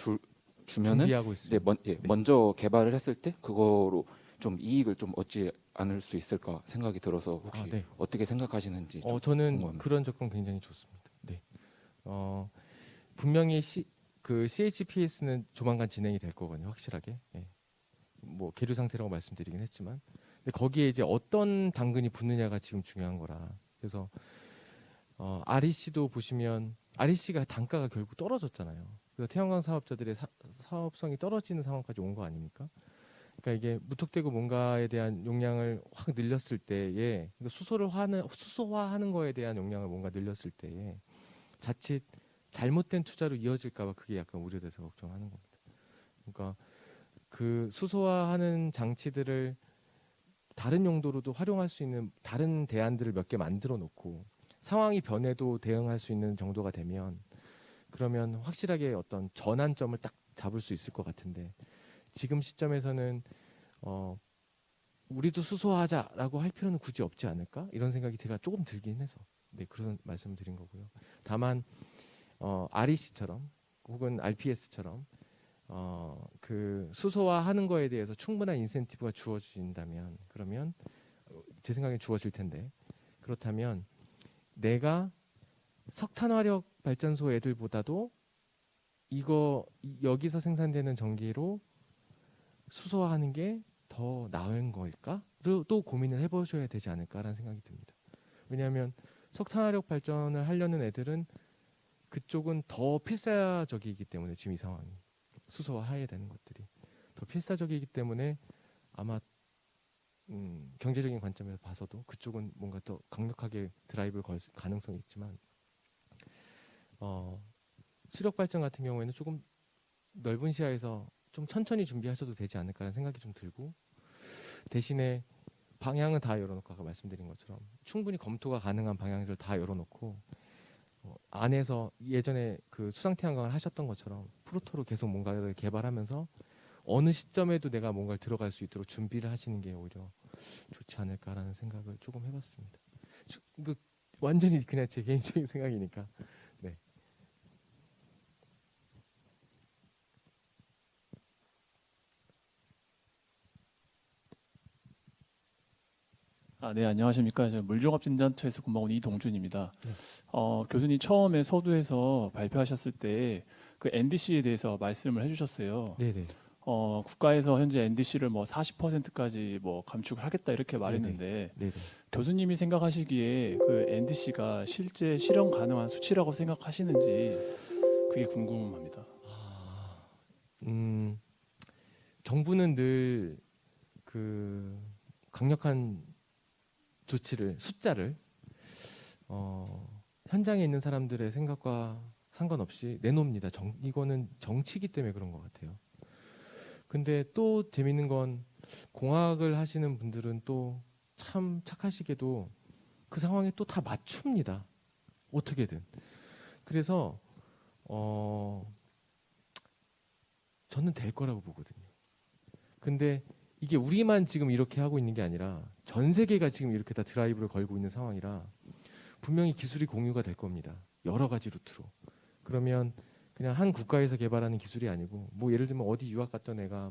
주면은 준비하고 이제 있습니다. 네. 먼저 개발을 했을 때 그거로 좀 이익을 좀 얻지 않을 수 있을까 생각이 들어서 혹시 네. 어떻게 생각하시는지 좀 저는 궁금합니다. 그런 접근 굉장히 좋습니다. 네. 분명히 그 CHPS는 조만간 진행이 될 거거든요. 확실하게. 예. 뭐 계류 상태라고 말씀드리긴 했지만, 근데 거기에 이제 어떤 당근이 붙느냐가 지금 중요한 거라. 그래서 REC도 보시면 REC가 단가가 결국 떨어졌잖아요. 그래서 태양광 사업자들의 사업성이 떨어지는 상황까지 온 거 아닙니까? 그러니까 이게 무턱대고 뭔가에 대한 용량을 확 늘렸을 때에 수소화하는 거에 대한 용량을 뭔가 늘렸을 때에 자칫 잘못된 투자로 이어질까봐 그게 약간 우려돼서 걱정하는 겁니다. 그러니까 그 수소화하는 장치들을 다른 용도로도 활용할 수 있는 다른 대안들을 몇 개 만들어 놓고 상황이 변해도 대응할 수 있는 정도가 되면 그러면 확실하게 어떤 전환점을 딱 잡을 수 있을 것 같은데 지금 시점에서는 우리도 수소화하자라고 할 필요는 굳이 없지 않을까 이런 생각이 제가 조금 들긴 해서 그런 말씀을 드린 거고요. 다만 REC처럼 혹은 RPS처럼 그 수소화하는 거에 대해서 충분한 인센티브가 주어진다면 그러면 제 생각엔 주어질 텐데 그렇다면 내가 석탄화력 발전소 애들보다도 여기서 생산되는 전기로 수소화하는 게 더 나은 걸까?를 또 고민을 해보셔야 되지 않을까라는 생각이 듭니다. 왜냐하면 석탄화력 발전을 하려는 애들은 그쪽은 더 필사적이기 때문에 지금 이 상황이 수소화해야 되는 것들이 더 필사적이기 때문에 아마 경제적인 관점에서 봐서도 그쪽은 뭔가 더 강력하게 드라이브를 걸 가능성이 있지만 수력 발전 같은 경우에는 조금 넓은 시야에서 좀 천천히 준비하셔도 되지 않을까라는 생각이 좀 들고 대신에 방향은 다 열어놓고 아까 말씀드린 것처럼 충분히 검토가 가능한 방향들을 다 열어놓고 안에서 예전에 그 수상태양광을 하셨던 것처럼 프로토로 계속 뭔가를 개발하면서 어느 시점에도 내가 뭔가를 들어갈 수 있도록 준비를 하시는 게 오히려 좋지 않을까라는 생각을 조금 해봤습니다. 완전히 그냥 제 개인적인 생각이니까. 네. 네, 안녕하십니까. 저 물종업진단처에서 근무하고 있는 이동준입니다. 네. 교수님 처음에 서두에서 발표하셨을 때 그 NDC에 대해서 말씀을 해주셨어요. 네네. 국가에서 현재 NDC를 뭐 40%까지 뭐 감축을 하겠다 이렇게 말했는데 네네. 교수님이 생각하시기에 그 NDC가 실제 실현 가능한 수치라고 생각하시는지 그게 궁금합니다. 정부는 늘 그 강력한 숫자를 현장에 있는 사람들의 생각과 상관없이 내놓습니다. 이거는 정치이기 때문에 그런 것 같아요. 근데 또 재밌는 건 공학을 하시는 분들은 또 참 착하시게도 그 상황에 또 다 맞춥니다. 어떻게든. 그래서 저는 될 거라고 보거든요. 근데 이게 우리만 지금 이렇게 하고 있는 게 아니라 전 세계가 지금 이렇게 다 드라이브를 걸고 있는 상황이라 분명히 기술이 공유가 될 겁니다. 여러 가지 루트로. 그러면 그냥 한 국가에서 개발하는 기술이 아니고 뭐 예를 들면 어디 유학 갔던 애가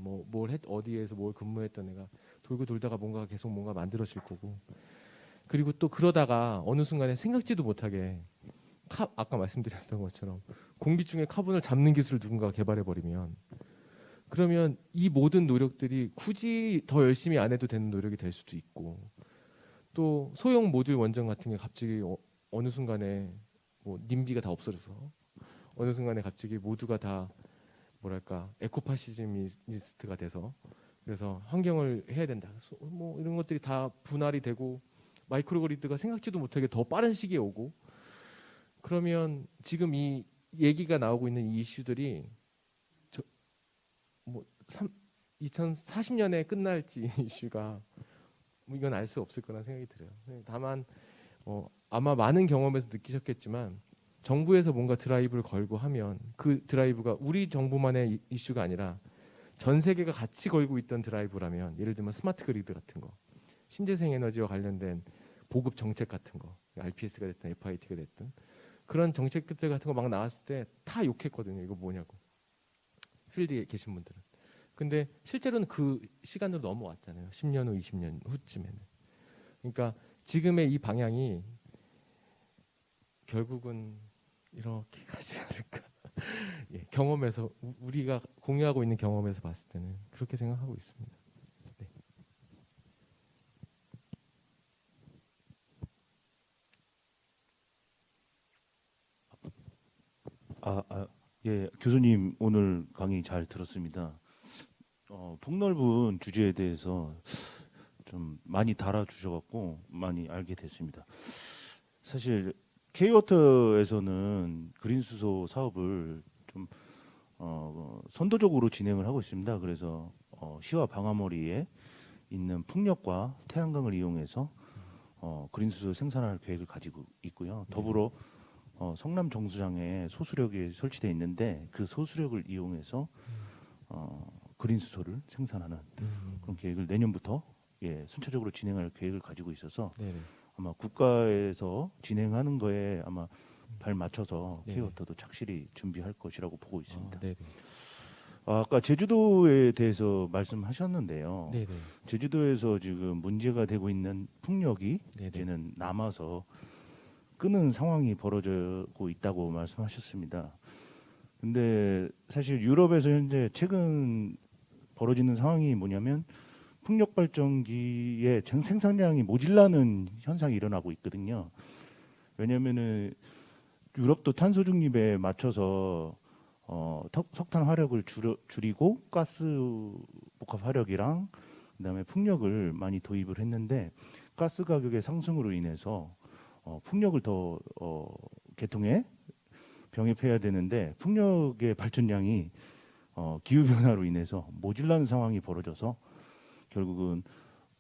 어디에서 뭘 근무했던 애가 돌고 돌다가 계속 뭔가 만들어질 거고 그리고 또 그러다가 어느 순간에 생각지도 못하게 아까 말씀드렸던 것처럼 공기 중에 카본을 잡는 기술을 누군가가 개발해 버리면 그러면 이 모든 노력들이 굳이 더 열심히 안 해도 되는 노력이 될 수도 있고, 또 소형 모듈 원전 같은 게 갑자기 어느 순간에 뭐 님비가 다 없어져서 어느 순간에 갑자기 모두가 다 뭐랄까 에코파시즘니스트가 돼서, 그래서 환경을 해야 된다, 뭐 이런 것들이 다 분할이 되고 마이크로그리드가 생각지도 못하게 더 빠른 시기에 오고, 그러면 지금 이 얘기가 나오고 있는 이 이슈들이 뭐 2040년에 끝날지 이슈가 뭐 이건 알 수 없을 거란 생각이 들어요. 다만 아마 많은 경험에서 느끼셨겠지만, 정부에서 뭔가 드라이브를 걸고 하면 그 드라이브가 우리 정부만의 이슈가 아니라 전 세계가 같이 걸고 있던 드라이브라면, 예를 들면 스마트 그리드 같은 거, 신재생 에너지와 관련된 보급 정책 같은 거, RPS가 됐든 FIT가 됐든 그런 정책들 같은 거 막 나왔을 때 다 욕했거든요. 이거 뭐냐고, 필드에 계신 분들은. 근데 실제로는 그 시간으로 넘어왔잖아요. 10년 후, 20년 후쯤에는. 그러니까 지금의 이 방향이 결국은 이렇게 가지 않을까. 예, 경험에서, 우리가 공유하고 있는 경험에서 봤을 때는 그렇게 생각하고 있습니다. 네. 예, 교수님 오늘 강의 잘 들었습니다. 폭넓은 주제에 대해서 좀 많이 달아주셔갖고 많이 알게 됐습니다. 사실 K워터에서는 그린 수소 사업을 좀 선도적으로 진행을 하고 있습니다. 그래서 시와 방화머리에 있는 풍력과 태양광을 이용해서 그린 수소 생산할 계획을 가지고 있고요. 더불어 성남 정수장에 소수력이 설치되어 있는데 그 소수력을 이용해서 그린 수소를 생산하는 그런 계획을 내년부터 순차적으로 진행할 계획을 가지고 있어서 네네. 아마 국가에서 진행하는 거에 아마 발 맞춰서 네네. K워터도 착실히 준비할 것이라고 보고 있습니다. 네네. 아까 제주도에 대해서 말씀하셨는데요. 네네. 제주도에서 지금 문제가 되고 있는 풍력이 네네. 이제는 남아서 끄는 상황이 벌어지고 있다고 말씀하셨습니다. 근데 사실 유럽에서 현재 최근 벌어지는 상황이 뭐냐면 풍력 발전기의 생산량이 모질라는 현상이 일어나고 있거든요. 왜냐하면은 유럽도 탄소 중립에 맞춰서 석탄 화력을 줄이고 가스 복합 화력이랑 그다음에 풍력을 많이 도입을 했는데, 가스 가격의 상승으로 인해서 풍력을 더 계통에 병입해야 되는데 풍력의 발전량이 기후 변화로 인해서 모질라는 상황이 벌어져서 결국은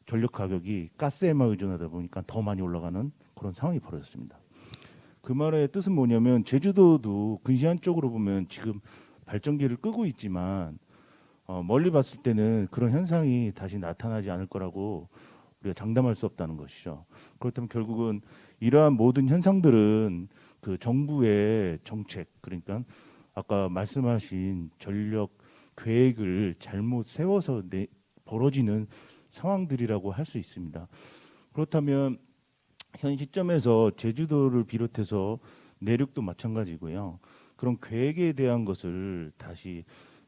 전력 가격이 가스에만 의존하다 보니까 더 많이 올라가는 그런 상황이 벌어졌습니다. 그 말의 뜻은 뭐냐면 제주도도 근시안적으로 보면 지금 발전기를 끄고 있지만 멀리 봤을 때는 그런 현상이 다시 나타나지 않을 거라고 우리가 장담할 수 없다는 것이죠. 그렇다면 결국은 이러한 모든 현상들은 그 정부의 정책, 그러니까 아까 말씀하신 전력 계획을 잘못 세워서 벌어지는 상황들이라고 할 수 있습니다. 그렇다면 현 시점에서 제주도를 비롯해서 내륙도 마찬가지고요. 그런 계획에 대한 것을 다시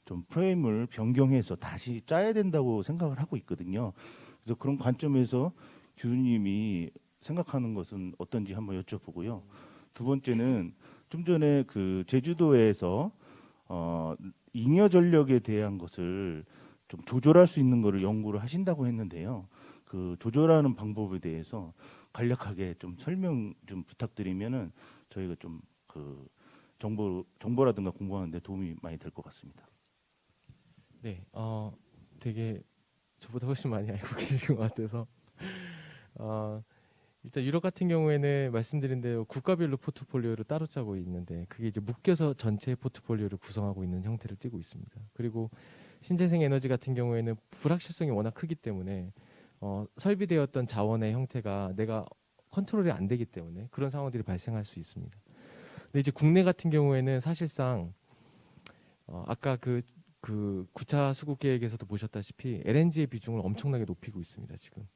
좀 프레임을 변경해서 다시 짜야 된다고 생각을 하고 있거든요. 그래서 그런 관점에서 교수님이 생각하는 것은 어떤지 한번 여쭤보고요. 두 번째는 좀 전에 그 제주도에서 잉여 전력에 대한 것을 좀 조절할 수 있는 거를 연구를 하신다고 했는데요. 그 조절하는 방법에 대해서 간략하게 좀 설명 좀 부탁드리면은 저희가 좀 그 정보라든가 공부하는데 도움이 많이 될 것 같습니다. 네, 되게 저보다 훨씬 많이 알고 계신 것 같아서 일단 유럽 같은 경우에는 말씀드린 대로 국가별로 포트폴리오를 따로 짜고 있는데, 그게 이제 묶여서 전체 포트폴리오를 구성하고 있는 형태를 띠고 있습니다. 그리고 신재생 에너지 같은 경우에는 불확실성이 워낙 크기 때문에 설비되었던 자원의 형태가 내가 컨트롤이 안 되기 때문에 그런 상황들이 발생할 수 있습니다. 근데 이제 국내 같은 경우에는 사실상 아까 그 9차 수급 계획에서도 보셨다시피 LNG의 비중을 엄청나게 높이고 있습니다. 지금.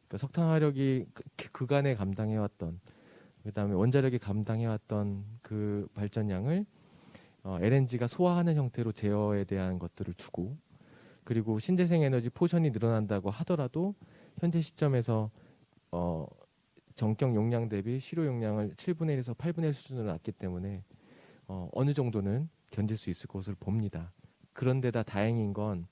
그러니까 석탄 화력이 그간에 감당해왔던, 그다음에 원자력이 감당해왔던 그 발전량을 LNG가 소화하는 형태로 제어에 대한 것들을 두고 그리고 신재생 에너지 포션이 늘어난다고 하더라도 현재 시점에서 전격 용량 대비 실효 용량을 7분의 1에서 8분의 1 수준으로 놨기 때문에 어느 정도는 견딜 수 있을 것으로 봅니다. 그런데다 다행인 건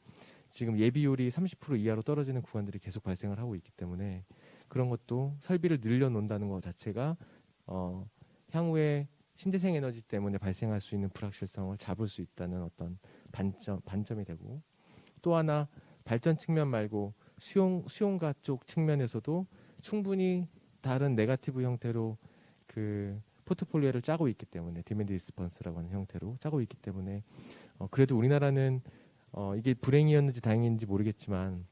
지금 예비율이 30% 이하로 떨어지는 구간들이 계속 발생을 하고 있기 때문에 그런 것도 설비를 늘려놓는다는 것 자체가 향후에 신재생 에너지 때문에 발생할 수 있는 불확실성을 잡을 수 있다는 어떤 반점이 되고 또 하나 발전 측면 말고 수용가 쪽 측면에서도 충분히 다른 네거티브 형태로 그 포트폴리오를 짜고 있기 때문에 디맨드 리스폰스라고 하는 형태로 짜고 있기 때문에 그래도 우리나라는 이게 불행이었는지 다행인지 모르겠지만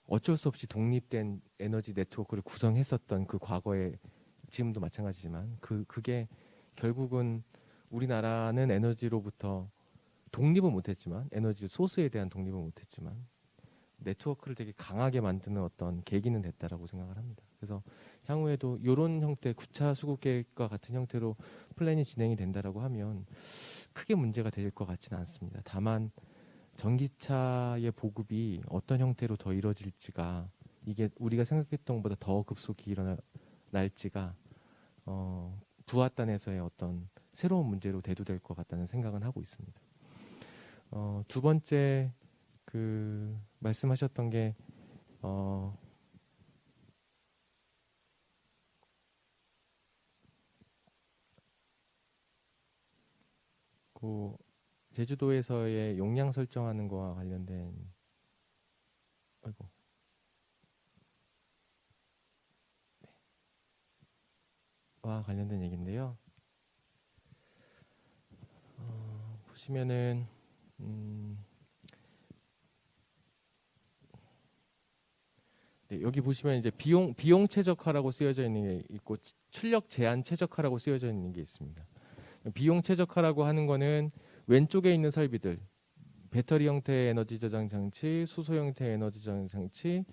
어쩔 수 없이 독립된 에너지 네트워크를 구성했었던 그 과거에 지금도 마찬가지지만 그게 결국은 우리나라는 에너지로부터 독립은 못했지만 에너지 소스에 대한 독립은 못했지만 네트워크를 되게 강하게 만드는 어떤 계기는 됐다라고 생각을 합니다. 그래서 향후에도 이런 형태 9차 수급 계획과 같은 형태로 플랜이 진행이 된다라고 하면 크게 문제가 될 것 같지는 않습니다. 다만 전기차의 보급이 어떤 형태로 더 이루어질지가 이게 우리가 생각했던 것보다 더 급속히 일어날지가 부하단에서의 어떤 새로운 문제로 대두될 것 같다는 생각은 하고 있습니다. 두 번째 그 말씀하셨던 게 그 제주도에서의 용량 설정하는 거와 관련된 와 관련된 얘기인데요. 보시면은 네, 여기 보시면 이제 비용 최적화라고 쓰여져 있는 게 있고 출력 제한 최적화라고 쓰여져 있는 게 있습니다. 비용 최적화라고 하는 거는 왼쪽에 있는 설비들 배터리 형태의 에너지 저장 장치, 수소 형태의 에너지 저장 장치,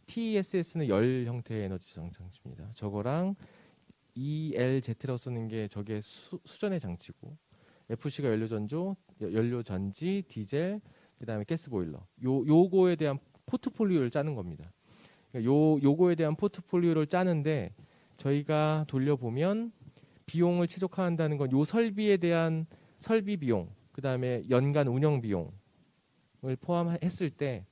TESS는 열 형태의 에너지 저장 장치입니다. 저거랑 ELZ라고 쓰는 게 저게 수전의 장치고 FC가 연료 전지, 디젤, 그다음에 가스 보일러. 요거에 대한 포트폴리오를 짜는 겁니다. 그러니까 요거에 대한 포트폴리오를 짜는데 저희가 돌려보면 비용을 최적화한다는 건 요 설비에 대한 설비 비용, 그다음에 연간 운영 비용을 포함했을 때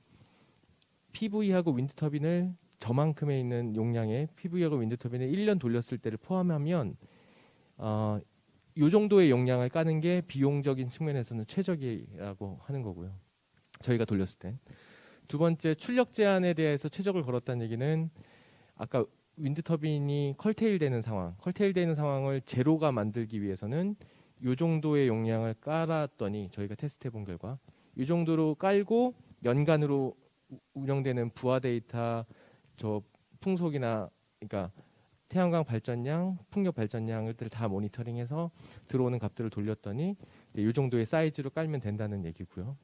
PV하고 윈드 터빈을 저만큼에 있는 용량의 PV하고 윈드 터빈을 1년 돌렸을 때를 포함하면 요 정도의 용량을 까는 게 비용적인 측면에서는 최적이라고 하는 거고요. 저희가 돌렸을 때. 두 번째 출력 제한에 대해서 최적을 걸었다는 얘기는 아까 윈드 터빈이 컬테일되는 상황을 제로가 만들기 위해서는 요 정도의 용량을 깔았더니 저희가 테스트해 본 결과 이 정도로 깔고 연간으로 운영되는 부하 데이터 저 풍속이나 그러니까 태양광 발전량, 풍력 발전량을 다 모니터링해서 들어오는 값들을 돌렸더니 이 정도의 사이즈로 깔면 된다는 얘기고요.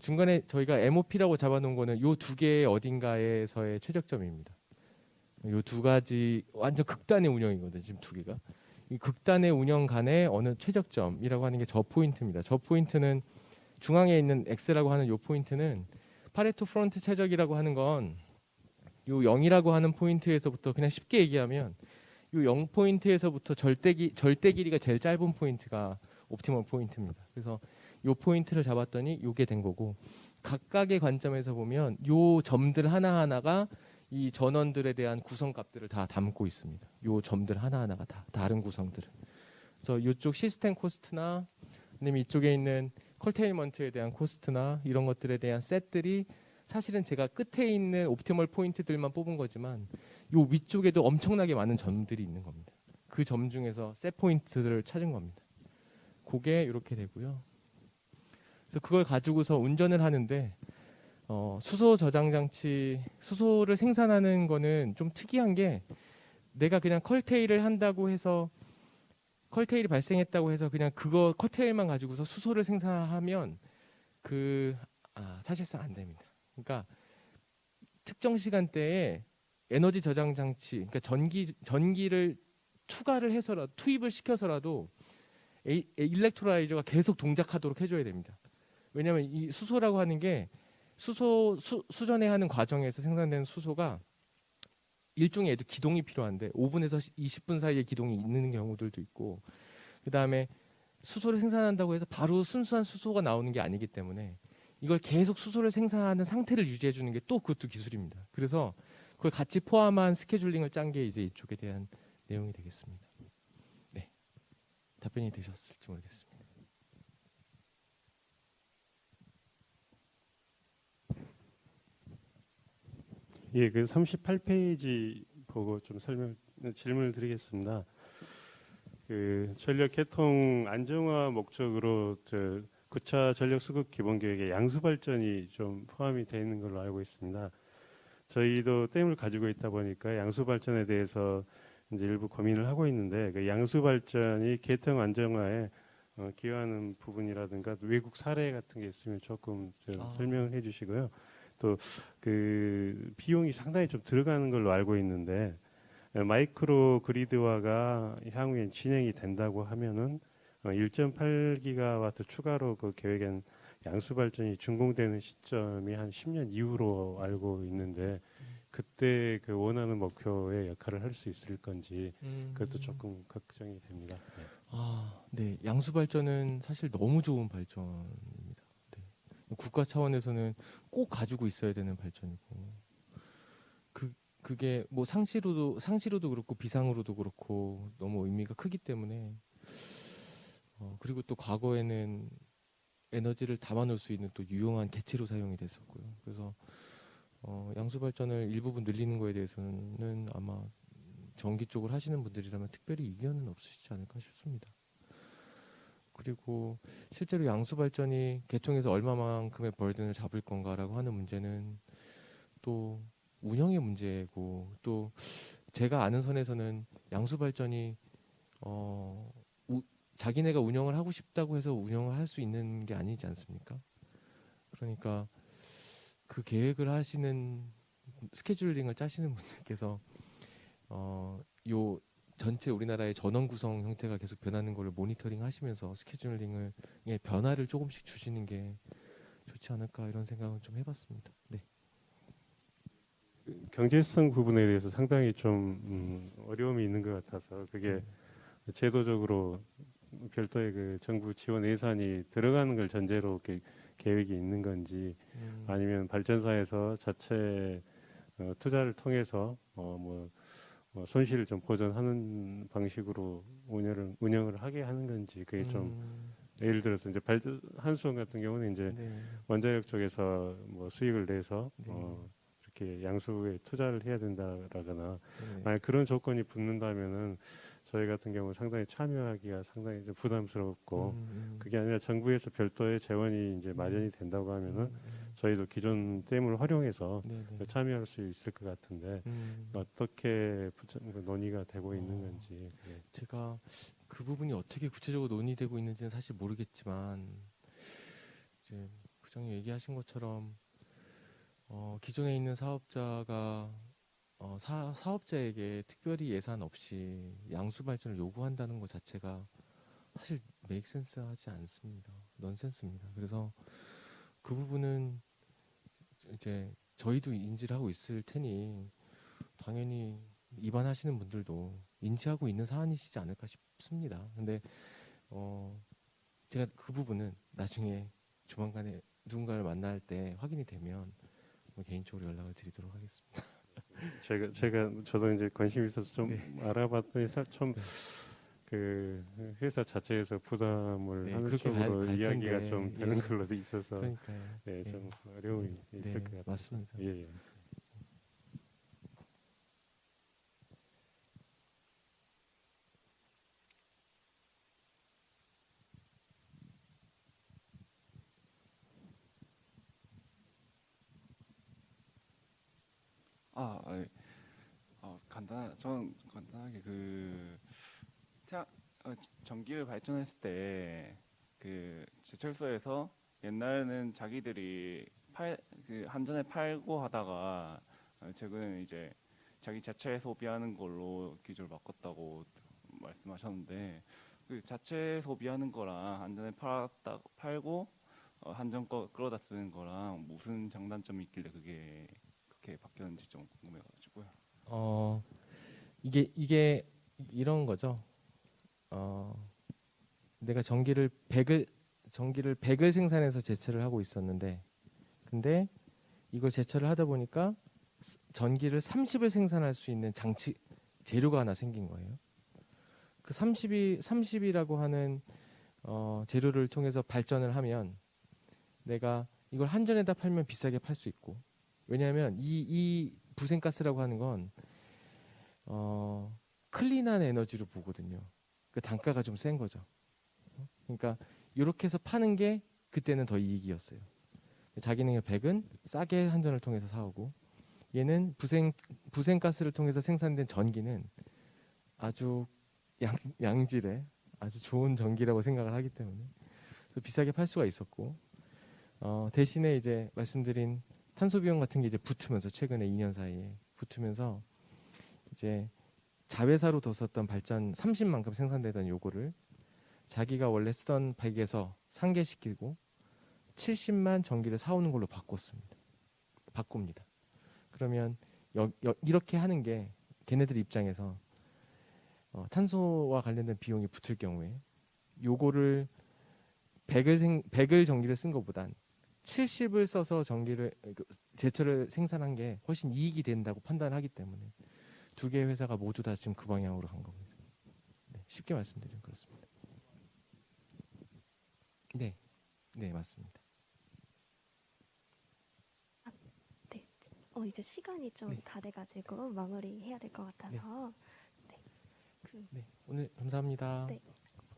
중간에 저희가 MOP라고 잡아놓은 거는 요 두 개의 어딘가에서의 최적점입니다. 요 두 가지 완전 극단의 운영이거든요. 지금 두 개가. 이 극단의 운영 간의 어느 최적점이라고 하는 게 저 포인트입니다. 저 포인트는 중앙에 있는 X라고 하는 요 포인트는 파레토 프론트 최적이라고 하는 건 요 0이라고 하는 포인트에서부터 그냥 쉽게 얘기하면 요 0포인트에서부터 절대 길이가 제일 짧은 포인트가 옵티멀 포인트입니다. 그래서 요 포인트를 잡았더니 요게 된 거고 각각의 관점에서 보면 요 점들 하나하나가 이 전원들에 대한 구성값들을 다 담고 있습니다. 요 점들 하나하나가 다 다른 구성들을. 그래서 이쪽 시스템 코스트나 아니면 이쪽에 있는 컬테일먼트에 대한 코스트나 이런 것들에 대한 셋들이 사실은 제가 끝에 있는 옵티멀 포인트들만 뽑은 거지만 요 위쪽에도 엄청나게 많은 점들이 있는 겁니다. 그 점 중에서 셋 포인트들을 찾은 겁니다. 그게 이렇게 되고요. 그래서 그걸 가지고서 운전을 하는데 수소 저장 장치, 수소를 생산하는 거는 좀 특이한 게 내가 그냥 컬테일을 한다고 해서 컬테일이 발생했다고 해서 그냥 그거 컬테일만 가지고서 수소를 생산하면 사실상 안 됩니다. 그러니까 특정 시간대에 에너지 저장 장치, 그러니까 전기를 투입을 시켜서라도 일렉트로라이저가 계속 동작하도록 해줘야 됩니다. 왜냐하면 이 수소라고 하는 게 수전에 하는 과정에서 생산되는 수소가 일종의 얘도 기동이 필요한데 5분에서 20분 사이에 기동이 있는 경우들도 있고, 그 다음에 수소를 생산한다고 해서 바로 순수한 수소가 나오는 게 아니기 때문에 이걸 계속 수소를 생산하는 상태를 유지해 주는 게 또 그것도 기술입니다. 그래서 그걸 같이 포함한 스케줄링을 짠 게 이제 이쪽에 대한 내용이 되겠습니다. 네, 답변이 되셨을지 모르겠습니다. 예, 그 38페이지 보고 좀 질문을 드리겠습니다. 그 전력 개통 안정화 목적으로 9차 전력 수급 기본 계획에 양수 발전이 좀 포함이 되어 있는 걸로 알고 있습니다. 저희도 댐을 가지고 있다 보니까 양수 발전에 대해서 이제 일부 고민을 하고 있는데, 그 양수 발전이 개통 안정화에 기여하는 부분이라든가 외국 사례 같은 게 있으면 조금 설명해 주시고요. 또 그 비용이 상당히 좀 들어가는 걸로 알고 있는데, 마이크로 그리드화가 향후에 진행이 된다고 하면은 1.8기가와트 추가로 그 계획엔 양수 발전이 준공되는 시점이 한 10년 이후로 알고 있는데, 그때 그 원하는 목표의 역할을 할 수 있을 건지 그것도 조금 걱정이 됩니다. 네. 네, 양수 발전은 사실 너무 좋은 발전입니다. 네. 국가 차원에서는 꼭 가지고 있어야 되는 발전이고, 그게 뭐 상시로도 그렇고 비상으로도 그렇고 너무 의미가 크기 때문에, 그리고 또 과거에는 에너지를 담아놓을 수 있는 또 유용한 개체로 사용이 됐었고요. 그래서 양수 발전을 일부분 늘리는 거에 대해서는 아마 전기 쪽을 하시는 분들이라면 특별히 이견은 없으시지 않을까 싶습니다. 그리고 실제로 양수 발전이 개통해서 얼마만큼의 벌든을 잡을 건가라고 하는 문제는 또 운영의 문제고, 또 제가 아는 선에서는 양수 발전이 자기네가 운영을 하고 싶다고 해서 운영을 할 수 있는 게 아니지 않습니까? 그러니까 그 계획을 하시는 스케줄링을 짜시는 분들께서 요 전체 우리나라의 전원 구성 형태가 계속 변하는 걸 모니터링 하시면서 스케줄링의 변화를 조금씩 주시는 게 좋지 않을까, 이런 생각은 좀 해봤습니다. 네. 경제성 부분에 대해서 상당히 좀 어려움이 있는 것 같아서, 그게 제도적으로 별도의 그 정부 지원 예산이 들어가는 걸 전제로 계획이 있는 건지, 아니면 발전사에서 자체 투자를 통해서 뭐 손실을 좀 보전하는 방식으로 운영을 하게 하는 건지, 그게 좀 예를 들어서 이제 한수원 같은 경우는 이제 네. 원자력 쪽에서 뭐 수익을 내서 네. 이렇게 양수에 투자를 해야 된다라거나, 네. 만약 그런 조건이 붙는다면은 저희 같은 경우 상당히 참여하기가 상당히 좀 부담스럽고, 그게 아니라 정부에서 별도의 재원이 이제 마련이 된다고 하면은 저희도 기존 댐을 활용해서 네. 참여할 수 있을 것 같은데, 어떻게 논의가 되고 있는 건지. 네. 제가 그 부분이 어떻게 구체적으로 논의되고 있는지는 사실 모르겠지만, 이제 부장님 얘기하신 것처럼 기존에 있는 사업자가 사업자에게 특별히 예산 없이 양수 발전을 요구한다는 것 자체가 사실 메이크 센스 하지 않습니다. 넌센스입니다. 그래서 그 부분은 이제 저희도 인지를 하고 있을 테니 당연히 입안하시는 분들도 인지하고 있는 사안이시지 않을까 싶습니다. 근데 제가 그 부분은 나중에 조만간에 누군가를 만날 때 확인이 되면 개인적으로 연락을 드리도록 하겠습니다. 저도 이제 관심이 있어서 좀 네. 알아봤더니 좀 그 회사 자체에서 부담을 하는 그렇게 쪽으로 갈 이야기가 텐데, 좀 되는 걸로도 있어서, 그러니까요. 네, 예. 좀 어려움이 있을 것 같아요. 맞습니다. 예. 저는 간단하게 그 전기를 발전했을 때 그 제철소에서 옛날에는 자기들이 한전에 팔고 하다가 최근에 이제 자기 자체 소비하는 걸로 기조를 바꿨다고 말씀하셨는데, 그 자체 소비하는 거랑 한전에 팔고 한전 거 끌어다 쓰는 거랑 무슨 장단점이 있길래 그게 그렇게 바뀌었는지 좀 궁금해가지고요. 이게 이런 거죠. 내가 전기를 100을 생산해서 제철을 하고 있었는데, 근데 이걸 제철을 하다 보니까 전기를 30을 생산할 수 있는 재료가 하나 생긴 거예요. 그 30이라고 하는 재료를 통해서 발전을 하면 내가 이걸 한전에다 팔면 비싸게 팔 수 있고, 왜냐하면 이 부생가스라고 하는 건 클린한 에너지로 보거든요. 그 단가가 좀 센 거죠. 그러니까 이렇게 해서 파는 게 그때는 더 이익이었어요. 자기는 100은 싸게 한전을 통해서 사오고, 얘는 부생가스를 통해서 생산된 전기는 아주 양질의 아주 좋은 전기라고 생각을 하기 때문에 비싸게 팔 수가 있었고, 대신에 이제 말씀드린 탄소 비용 같은 게 이제 붙으면서 최근에 2년 사이에 붙으면서 이제 자회사로 뒀었던 발전 30만큼 생산되던 요거를 자기가 원래 쓰던 100에서 상계시키고 70만 전기를 사오는 걸로 바꿉니다. 그러면 이렇게 하는 게 걔네들 입장에서 탄소와 관련된 비용이 붙을 경우에 요거를 100을 전기를 쓴 것보단 70을 써서 제철을 생산한 게 훨씬 이익이 된다고 판단하기 때문에 두 개의 회사가 모두 다 지금 그 방향으로 간 겁니다. 네, 쉽게 말씀드리면 그렇습니다. 네, 맞습니다. 네, 이제 시간이 좀 네. 다 돼가지고 마무리해야 될 것 같아서 네, 오늘 감사합니다. 네.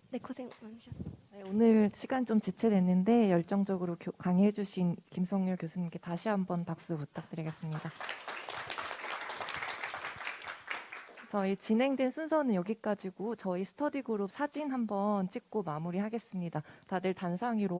네, 고생 많으셨습니다. 네, 오늘 시간 좀 지체됐는데 열정적으로 강의해주신 김성률 교수님께 다시 한번 박수 부탁드리겠습니다. 저희 진행된 순서는 여기까지고 저희 스터디 그룹 사진 한번 찍고 마무리하겠습니다. 다들 단상위로